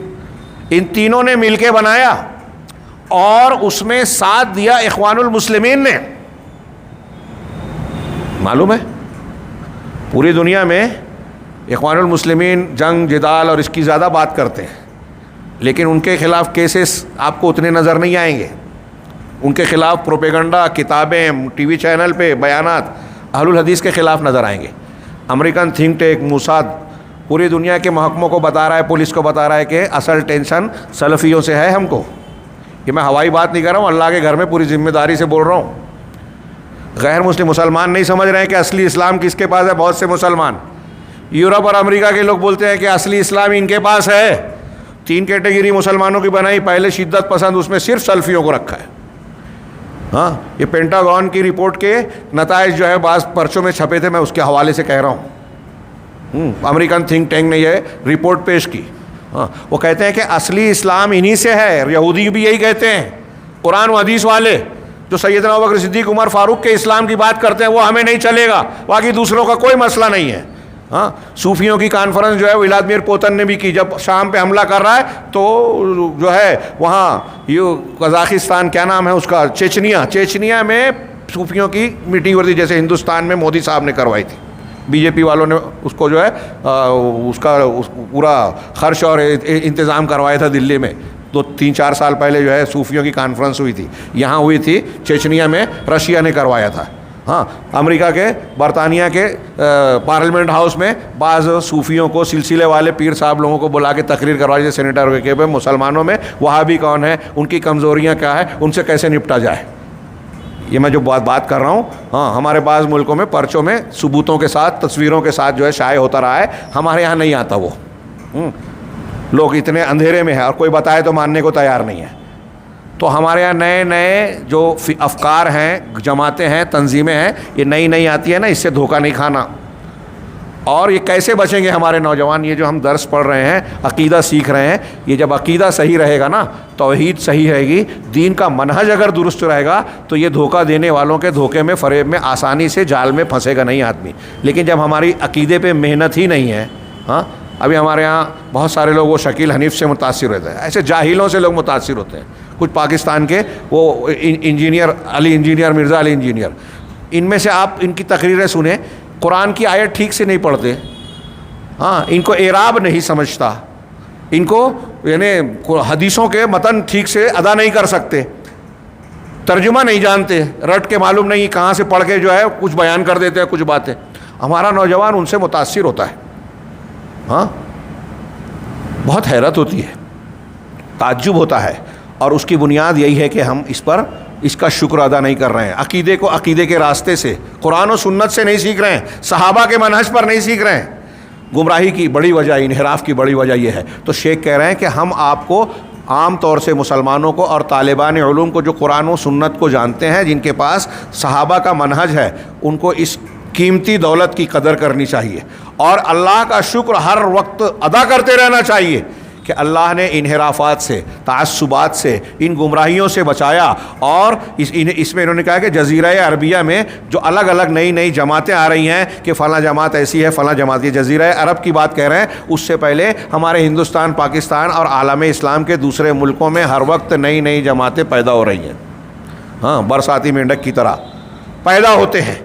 ان تینوں نے مل کے بنایا اور اس میں ساتھ دیا اخوان المسلمین نے۔ معلوم ہے پوری دنیا میں اخوان المسلمین جنگ جدال اور اس کی زیادہ بات کرتے ہیں، لیکن ان کے خلاف کیسز آپ کو اتنے نظر نہیں آئیں گے، ان کے خلاف پروپیگنڈا، کتابیں، ٹی وی چینل پہ بیانات اہل الحدیث کے خلاف نظر آئیں گے۔ امریکن تھنک ٹینک موساد پوری دنیا کے محکموں کو بتا رہا ہے، پولیس کو بتا رہا ہے کہ اصل ٹینشن سلفیوں سے ہے ہم کو۔ کہ میں ہوائی بات نہیں کر رہا ہوں، اللہ کے گھر میں پوری ذمہ داری سے بول رہا ہوں۔ غیر مسلم مسلمان نہیں سمجھ رہے ہیں کہ اصلی اسلام کس کے پاس ہے۔ بہت سے مسلمان یورپ اور امریکہ کے لوگ بولتے ہیں کہ اصلی اسلام ان کے پاس ہے۔ 3 کیٹیگری مسلمانوں کی بنائی، پہلے شدت پسند، اس میں صرف سلفیوں کو رکھا ہے۔ یہ پینٹاگون کی رپورٹ کے نتائج جو ہے بعض پرچوں میں چھپے تھے، میں اس کے حوالے سے کہہ رہا ہوں۔ امریکن تھنک ٹینک نے یہ رپورٹ پیش کی۔ وہ کہتے ہیں کہ اصلی اسلام انہی سے ہے، یہودی بھی یہی کہتے ہیں۔ قرآن و حدیث والے جو سیدنا ابوبکر صدیق عمر فاروق کے اسلام کی بات کرتے ہیں وہ ہمیں نہیں چلے گا، باقی دوسروں کا کوئی مسئلہ نہیں ہے. ہاں صوفیوں کی کانفرنس جو ہے ولادمیر پوتن نے بھی کی، جب شام پہ حملہ کر رہا ہے تو جو ہے وہاں یہ قزاقستان کیا نام ہے اس کا، چیچنیا میں صوفیوں کی میٹنگ ہوتی جیسے ہندوستان میں مودی صاحب نے کروائی تھی. بی جے پی والوں نے اس کو جو ہے اس کا پورا خرچ اور انتظام کروایا تھا دلی میں. 2-3-4 سال پہلے جو ہے صوفیوں کی کانفرنس ہوئی تھی، یہاں ہوئی تھی چیچنیا میں، رشیا نے کروایا تھا. ہاں امریکہ کے برطانیہ کے پارلیمنٹ ہاؤس میں بعض صوفیوں کو سلسلے والے پیر صاحب لوگوں کو بلا کے تقریر کروائی تھی سینیٹر کے پہ، مسلمانوں میں وہابی کون ہے، ان کی کمزوریاں کیا ہے، ان سے کیسے نپٹا جائے. یہ میں جو بات کر رہا ہوں، ہاں ہمارے بعض ملکوں میں پرچوں میں ثبوتوں کے ساتھ تصویروں کے ساتھ جو ہے شائع ہوتا رہا ہے، ہمارے یہاں نہیں آتا وہ. لوگ اتنے اندھیرے میں ہیں اور کوئی بتائے تو ماننے کو تیار نہیں ہے. تو ہمارے یہاں نئے جو افکار ہیں، جماعتیں ہیں، تنظیمیں ہیں، یہ نئی آتی ہے نا، اس سے دھوکہ نہیں کھانا. اور یہ کیسے بچیں گے ہمارے نوجوان؟ یہ جو ہم درس پڑھ رہے ہیں، عقیدہ سیکھ رہے ہیں، یہ جب عقیدہ صحیح رہے گا نا، توحید صحیح رہے گی، دین کا منہج اگر درست رہے گا تو یہ دھوکہ دینے والوں کے دھوکے میں، فریب میں آسانی سے جال میں پھنسے گا نہیں آدمی. لیکن جب ہماری عقیدے پہ محنت ہی نہیں ہے، ہاں ابھی ہمارے یہاں بہت سارے لوگ وہ شکیل حنیف سے متاثر ہوتے ہیں، ایسے جاہلوں سے لوگ متاثر ہوتے ہیں. کچھ پاکستان کے وہ انجینئر مرزا علی انجینئر، ان میں سے آپ ان کی تقریریں سنیں، قرآن کی آیت ٹھیک سے نہیں پڑھتے، ہاں ان کو اعراب نہیں سمجھتا، ان کو یعنی حدیثوں کے متن ٹھیک سے ادا نہیں کر سکتے، ترجمہ نہیں جانتے، رٹ کے معلوم نہیں کہاں سے پڑھ کے جو ہے کچھ بیان کر دیتے ہیں کچھ باتیں. ہمارا نوجوان ان سے متاثر ہوتا ہے. ہاں بہت حیرت ہوتی ہے، تعجب ہوتا ہے. اور اس کی بنیاد یہی ہے کہ ہم اس کا شکر ادا نہیں کر رہے ہیں. عقیدے کو عقیدے کے راستے سے، قرآن و سنت سے نہیں سیکھ رہے ہیں، صحابہ کے منہج پر نہیں سیکھ رہے ہیں. گمراہی کی بڑی وجہ، انحراف کی بڑی وجہ یہ ہے. تو شیخ کہہ رہے ہیں کہ ہم آپ کو عام طور سے مسلمانوں کو اور طالبان علوم کو جو قرآن و سنت کو جانتے ہیں، جن کے پاس صحابہ کا منہج ہے، ان کو اس قیمتی دولت کی قدر کرنی چاہیے اور اللہ کا شکر ہر وقت ادا کرتے رہنا چاہیے کہ اللہ نے انحرافات سے، تعصبات سے، ان گمراہیوں سے بچایا. اور اس میں انہوں نے کہا کہ جزیرہ عربیہ میں جو الگ الگ نئی جماعتیں آ رہی ہیں کہ فلاں جماعت ایسی ہے، فلاں جماعت، یہ جزیرہ عرب کی بات کہہ رہے ہیں. اس سے پہلے ہمارے ہندوستان، پاکستان اور عالم اسلام کے دوسرے ملکوں میں ہر وقت نئی جماعتیں پیدا ہو رہی ہیں. ہاں برساتی مینڈک کی طرح پیدا ہوتے ہیں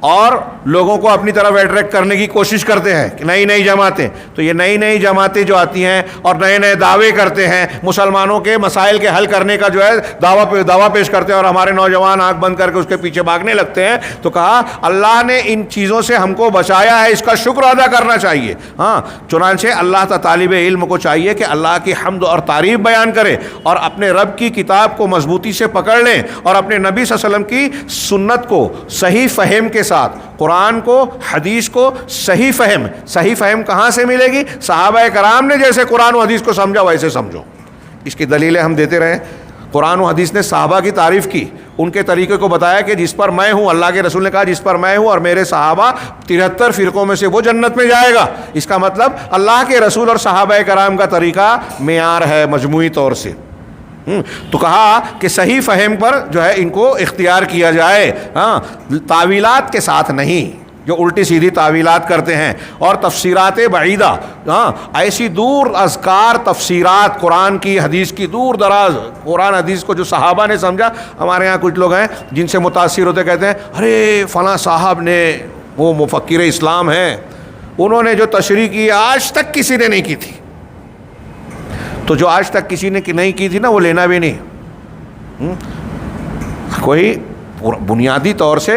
اور لوگوں کو اپنی طرف اٹریکٹ کرنے کی کوشش کرتے ہیں کہ نئی جماعتیں. تو یہ نئی جماعتیں جو آتی ہیں اور نئے دعوے کرتے ہیں، مسلمانوں کے مسائل کے حل کرنے کا جو ہے دعویٰ پیش کرتے ہیں، اور ہمارے نوجوان آنکھ بند کر کے اس کے پیچھے بھاگنے لگتے ہیں. تو کہا اللہ نے ان چیزوں سے ہم کو بچایا ہے، اس کا شکر ادا کرنا چاہیے. ہاں چنانچہ اللہ طالب علم کو چاہیے کہ اللہ کی حمد اور تعریف بیان کرے اور اپنے رب کی کتاب کو مضبوطی سے پکڑ لیں اور اپنے نبی صلی اللہ علیہ وسلم کی سنت کو صحیح فہم کے ساتھ، قرآن کو، حدیث کو صحیح فہم کہاں سے ملے گی؟ صحابہ کرام نے جیسے قرآن و حدیث کو سمجھا ویسے سمجھو. اس کی دلیلیں ہم دیتے رہے. قرآن و حدیث نے صحابہ کی تعریف کی، ان کے طریقے کو بتایا کہ جس پر میں ہوں، اللہ کے رسول نے کہا جس پر میں ہوں اور میرے صحابہ 73 فرقوں میں سے وہ جنت میں جائے گا. اس کا مطلب اللہ کے رسول اور صحابہ کرام کا طریقہ معیار ہے مجموعی طور سے. تو کہا کہ صحیح فہم پر جو ہے ان کو اختیار کیا جائے، ہاں تعویلات کے ساتھ نہیں، جو الٹی سیدھی تعویلات کرتے ہیں اور تفسیرات بعیدہ، ہاں ایسی دور اذکار تفسیرات قرآن کی، حدیث کی دور دراز قرآن حدیث کو جو صحابہ نے سمجھا. ہمارے ہاں کچھ لوگ ہیں جن سے متاثر ہوتے کہتے ہیں ارے فلاں صاحب نے، وہ مفکر اسلام ہیں، انہوں نے جو تشریح کی آج تک کسی نے نہیں کی تھی. تو جو آج تک کسی نے نہیں کی تھی نا، وہ لینا بھی نہیں. کوئی بنیادی طور سے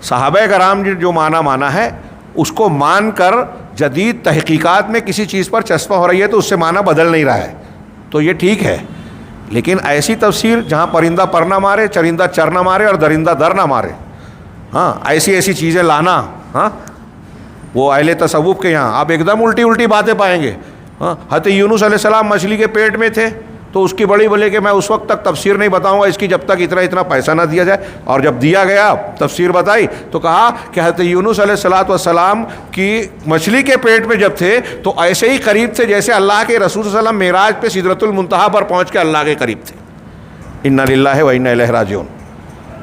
صحابہ کرام جو مانا ہے اس کو مان کر جدید تحقیقات میں کسی چیز پر چسپاں ہو رہی ہے تو اس سے معنی بدل نہیں رہا ہے، تو یہ ٹھیک ہے. لیکن ایسی تفسیر جہاں پرندہ پر نہ مارے، چرندہ چر نہ مارے اور درندہ در نہ مارے، ہاں ایسی چیزیں لانا، ہاں وہ اہل تصوف کے یہاں آپ ایک دم الٹی باتیں پائیں گے. ہاں حضرت یونس علیہ السلام مچھلی کے پیٹ میں تھے تو اس کی بڑی بولے کہ میں اس وقت تک تفسیر نہیں بتاؤں گا اس کی جب تک اتنا پیسہ نہ دیا جائے. اور جب دیا گیا تفسیر بتائی تو کہا کہ حضرت یونس علیہ السلام کی مچھلی کے پیٹ میں جب تھے تو ایسے ہی قریب تھے جیسے اللہ کے رسول صلی اللہ علیہ وسلم معراج پہ سدرۃ المنتہا پر پہنچ کے اللہ کے قریب تھے. انا للہ و انا الیہ راجعون،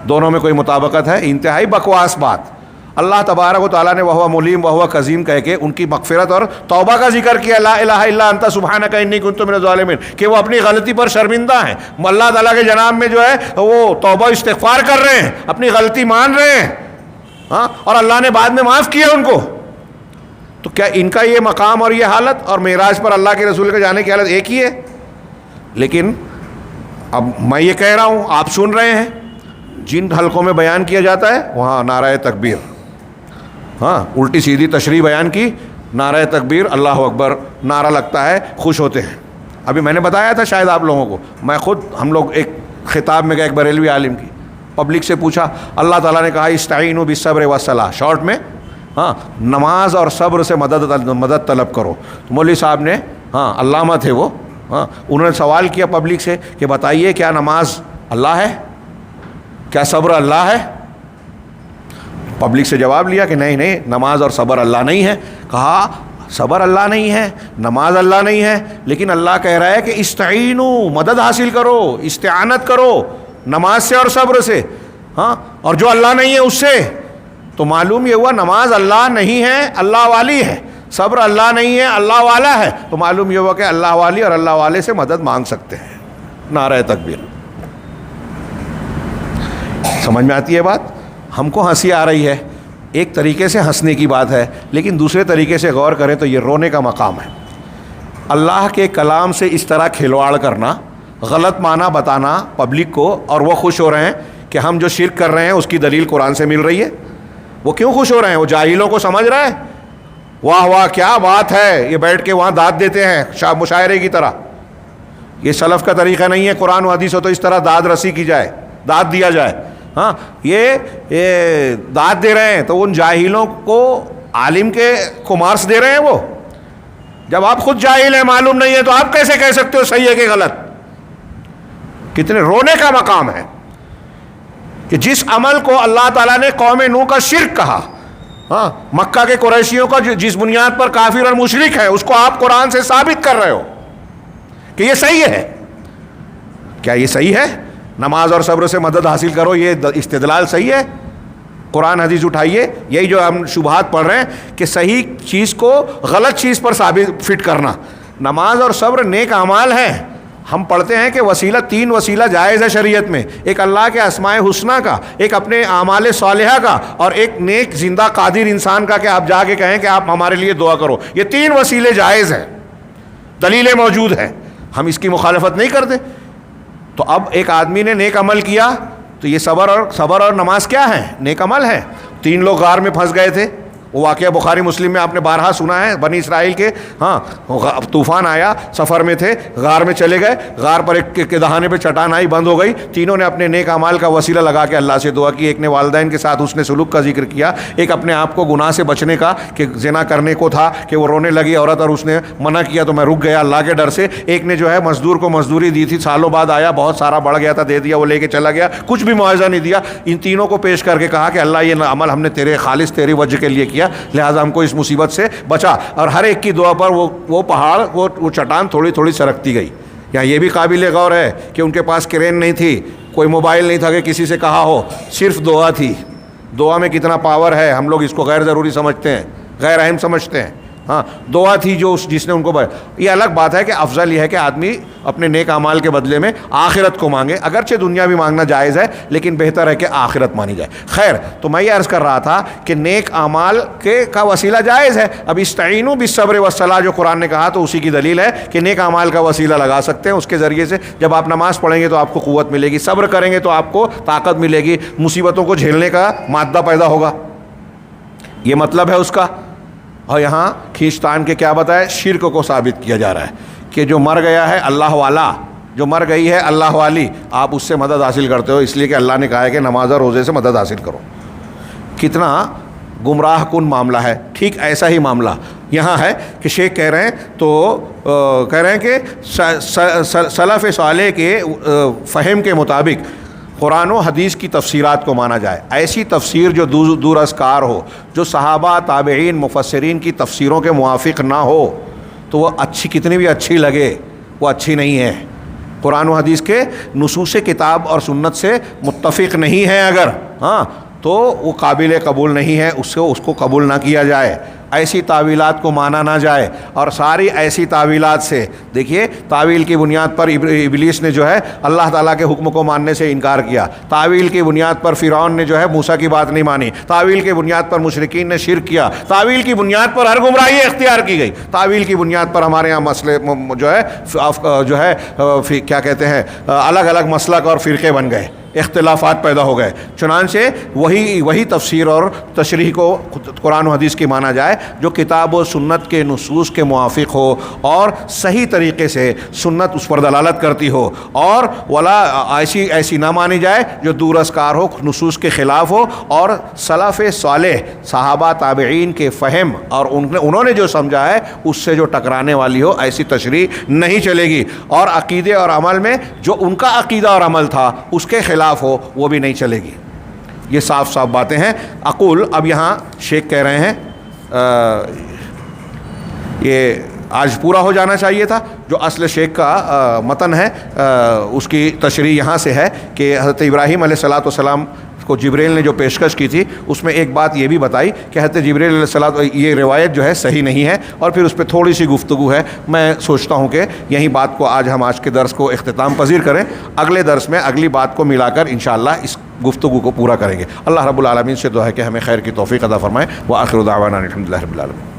دونوں میں کوئی مطابقت ہے؟ انتہائی بکواس بات۔ اللہ تبارک و تعالیٰ نے وہو ملیم وہو قزیم کہہ کے ان کی مغفرت اور توبہ کا ذکر کیا، لا الہ الا انت سبحانک انی کنت من الظالمین، کہ وہ اپنی غلطی پر شرمندہ ہیں، اللہ تعالیٰ کے جناب میں جو ہے وہ توبہ استغفار کر رہے ہیں، اپنی غلطی مان رہے ہیں، ہاں، اور اللہ نے بعد میں معاف کیا ان کو۔ تو کیا ان کا یہ مقام اور یہ حالت اور معراج پر اللہ کے رسول کے جانے کی حالت ایک ہی ہے؟ لیکن اب میں یہ کہہ رہا ہوں، آپ سن رہے ہیں، جن حلقوں میں بیان کیا جاتا ہے وہاں نعرہ تکبیر، ہاں، الٹی سیدھی تشریح بیان کی، نعرہ تکبیر، اللہ اکبر نعرہ لگتا ہے، خوش ہوتے ہیں۔ ابھی میں نے بتایا تھا شاید آپ لوگوں کو، میں خود، ہم لوگ ایک خطاب میں گئے ایک بریلوی عالم کی، پبلک سے پوچھا، اللہ تعالیٰ نے کہا استعینوا بالصبر والصلاۃ، شارٹ میں، ہاں، نماز اور صبر سے مدد طلب کرو۔ تو مولوی صاحب نے، ہاں، علامہ تھے وہ، ہاں، انہوں نے سوال کیا پبلک سے کہ بتائیے کیا نماز اللہ ہے؟ کیا صبر اللہ ہے؟ پبلک سے جواب لیا کہ نہیں نہیں، نماز اور صبر اللہ نہیں ہے۔ کہا صبر اللہ نہیں ہے، نماز اللہ نہیں ہے، لیکن اللہ کہہ رہا ہے کہ استعینوا، مدد حاصل کرو، استعانت کرو نماز سے اور صبر سے، ہاں، اور جو اللہ نہیں ہے اس سے۔ تو معلوم یہ ہوا نماز اللہ نہیں ہے، اللہ والی ہے، صبر اللہ نہیں ہے، اللہ والا ہے، تو معلوم یہ ہوا کہ اللہ والی اور اللہ والے سے مدد مانگ سکتے ہیں۔ نعرہ تکبیر، سمجھ میں آتی ہے بات؟ ہم کو ہنسی آ رہی ہے، ایک طریقے سے ہنسنے کی بات ہے، لیکن دوسرے طریقے سے غور کریں تو یہ رونے کا مقام ہے۔ اللہ کے کلام سے اس طرح کھلواڑ کرنا، غلط معنی بتانا پبلک کو، اور وہ خوش ہو رہے ہیں کہ ہم جو شرک کر رہے ہیں اس کی دلیل قرآن سے مل رہی ہے۔ وہ کیوں خوش ہو رہے ہیں؟ وہ جاہلوں کو سمجھ رہے ہیں، واہ واہ کیا بات ہے، یہ بیٹھ کے وہاں داد دیتے ہیں مشاعرے کی طرح۔ یہ سلف کا طریقہ نہیں ہے، قرآن و حدیث ہو تو اس طرح داد رسی کی جائے، داد دیا جائے۔ ہاں، یہ داد دے رہے ہیں تو ان جاہلوں کو عالم کے کو مارکس دے رہے ہیں وہ۔ جب آپ خود جاہل ہیں، معلوم نہیں ہے، تو آپ کیسے کہہ سکتے ہو صحیح ہے کہ غلط؟ کتنے رونے کا مقام ہے کہ جس عمل کو اللہ تعالیٰ نے قوم نوح کا شرک کہا، ہاں، مکہ کے قریشیوں کا جس بنیاد پر کافر اور مشرک ہے، اس کو آپ قرآن سے ثابت کر رہے ہو کہ یہ صحیح ہے۔ کیا یہ صحیح ہے؟ نماز اور صبر سے مدد حاصل کرو، یہ استدلال صحیح ہے؟ قرآن حدیث اٹھائیے، یہی جو ہم شبہات پڑھ رہے ہیں کہ صحیح چیز کو غلط چیز پر ثابت فٹ کرنا۔ نماز اور صبر نیک اعمال ہیں۔ ہم پڑھتے ہیں کہ وسیلہ، تین وسیلہ جائز ہے شریعت میں، ایک اللہ کے اسماء حسنہ کا، ایک اپنے اعمال صالحہ کا، اور ایک نیک زندہ قادر انسان کا کہ آپ جا کے کہیں کہ آپ ہمارے لیے دعا کرو۔ یہ تین وسیلے جائز ہیں، دلیلیں موجود ہیں، ہم اس کی مخالفت نہیں کرتے۔ تو اب ایک آدمی نے نیک عمل کیا تو یہ صبر اور نماز کیا ہے؟ نیک عمل ہے۔ 3 لوگ غار میں پھنس گئے تھے، وہ واقعہ بخاری مسلم میں آپ نے بارہا سنا ہے، بنی اسرائیل کے، ہاں، طوفان آیا، سفر میں تھے، غار میں چلے گئے، غار پر ایک کے دہانے پہ چٹان آئی، بند ہو گئی، تینوں نے اپنے نیک اعمال کا وسیلہ لگا کے اللہ سے دعا کی۔ ایک نے والدین کے ساتھ حسن سلوک کا ذکر کیا، ایک اپنے آپ کو گناہ سے بچنے کا کہ زنا کرنے کو تھا کہ وہ رونے لگی عورت اور اس نے منع کیا تو میں رک گیا اللہ کے ڈر سے۔ ایک نے جو ہے مزدور کو مزدوری دی تھی، سالوں بعد آیا، بہت سارا بڑھ گیا تھا، دے دیا، وہ لے کے چلا گیا، کچھ بھی معاوضہ نہیں دیا۔ ان تینوں کو پیش کر کے کہا کہ اللہ یہ عمل ہم نے تیرے خالص تیری وجہ کے لیے کیا، لہٰذا ہم کو اس مصیبت سے بچا۔ اور ہر ایک کی دعا پر وہ پہاڑ، وہ چٹان تھوڑی تھوڑی سرکتی گئی۔ یہاں یہ بھی قابل غور ہے کہ ان کے پاس کرین نہیں تھی، کوئی موبائل نہیں تھا کہ کسی سے کہا ہو، صرف دعا تھی۔ دعا میں کتنا پاور ہے، ہم لوگ اس کو غیر ضروری سمجھتے ہیں، غیر اہم سمجھتے ہیں۔ ہاں، دعا تھی جس نے ان کو یہ الگ بات ہے کہ افضل یہ ہے کہ آدمی اپنے نیک اعمال کے بدلے میں آخرت کو مانگے، اگرچہ دنیا بھی مانگنا جائز ہے لیکن بہتر ہے کہ آخرت مانی جائے۔ خیر، تو میں یہ عرض کر رہا تھا کہ نیک اعمال کا وسیلہ جائز ہے۔ اب استعینوا بالصبر والصلاۃ جو قرآن نے کہا تو اسی کی دلیل ہے کہ نیک اعمال کا وسیلہ لگا سکتے ہیں، اس کے ذریعے سے جب آپ نماز پڑھیں گے تو آپ کو قوت ملے گی، صبر کریں گے تو آپ کو طاقت ملے گی، مصیبتوں کو جھیلنے کا مادہ پیدا ہوگا، یہ مطلب ہے اس کا۔ اور یہاں کھینچتان کے کیا بتائے، شرک کو ثابت کیا جا رہا ہے کہ جو مر گیا ہے اللہ والا، جو مر گئی ہے اللہ والی، آپ اس سے مدد حاصل کرتے ہو، اس لیے کہ اللہ نے کہا ہے کہ نماز اور روزے سے مدد حاصل کرو۔ کتنا گمراہ کن معاملہ ہے۔ ٹھیک ایسا ہی معاملہ یہاں ہے کہ شیخ کہہ رہے ہیں تو کہہ رہے ہیں کہ سلف صالح کے فہم کے مطابق قرآن و حدیث کی تفسیرات کو مانا جائے، ایسی تفسیر جو دور از کار ہو، جو صحابہ، تابعین، مفسرین کی تفسیروں کے موافق نہ ہو، تو وہ اچھی کتنی بھی اچھی لگے وہ اچھی نہیں ہے۔ قرآن و حدیث کے نصوص کتاب اور سنت سے متفق نہیں ہیں اگر تو وہ قابل قبول نہیں ہے، اس کو قبول نہ کیا جائے، ایسی تعویلات کو مانا نہ جائے۔ اور ساری ایسی تعویلات سے دیکھیے، تعویل کی بنیاد پر ابلیس نے جو ہے اللہ تعالیٰ کے حکم کو ماننے سے انکار کیا، تعویل کی بنیاد پر فرعون نے جو ہے موسیٰ کی بات نہیں مانی، تعویل کی بنیاد پر مشرکین نے شرک کیا، تعویل کی بنیاد پر ہر گمراہی اختیار کی گئی، تعویل کی بنیاد پر ہمارے یہاں مسئلے جو ہے کیا کہتے ہیں الگ الگ مسلک اور فرقے بن گئے، اختلافات پیدا ہو گئے۔ چنانچہ وہی تفسیر اور تشریح کو قرآن و حدیث کی مانا جائے جو کتاب و سنت کے نصوص کے موافق ہو اور صحیح طریقے سے سنت اس پر دلالت کرتی ہو، اور ولا ایسی نہ مانی جائے جو دور از کار ہو، نصوص کے خلاف ہو، اور سلف صالح صحابہ تابعین کے فہم اور انہوں نے جو سمجھا ہے اس سے جو ٹکرانے والی ہو، ایسی تشریح نہیں چلے گی۔ اور عقیدے اور عمل میں جو ان کا عقیدہ اور عمل تھا اس کے خلاف ہو وہ بھی نہیں چلے گی۔ یہ صاف صاف باتیں ہیں۔ اقول، اب یہاں شیخ کہہ رہے ہیں یہ آج پورا ہو جانا چاہیے تھا، جو اصل شیخ کا متن ہے اس کی تشریح یہاں سے ہے کہ حضرت ابراہیم علیہ الصلوۃ والسلام کو جبریل نے جو پیشکش کی تھی اس میں ایک بات یہ بھی بتائی کہ حضرت جبریل علیہ السلام، یہ روایت جو ہے صحیح نہیں ہے، اور پھر اس پہ تھوڑی سی گفتگو ہے۔ میں سوچتا ہوں کہ یہی بات کو آج کے درس کو اختتام پذیر کریں، اگلے درس میں اگلی بات کو ملا کر انشاءاللہ اس گفتگو کو پورا کریں گے۔ اللہ رب العالمین سے دعا ہے کہ ہمیں خیر کی توفیق عطا فرمائے۔ وآخر دعوانا الحمدللہ رب العالمین۔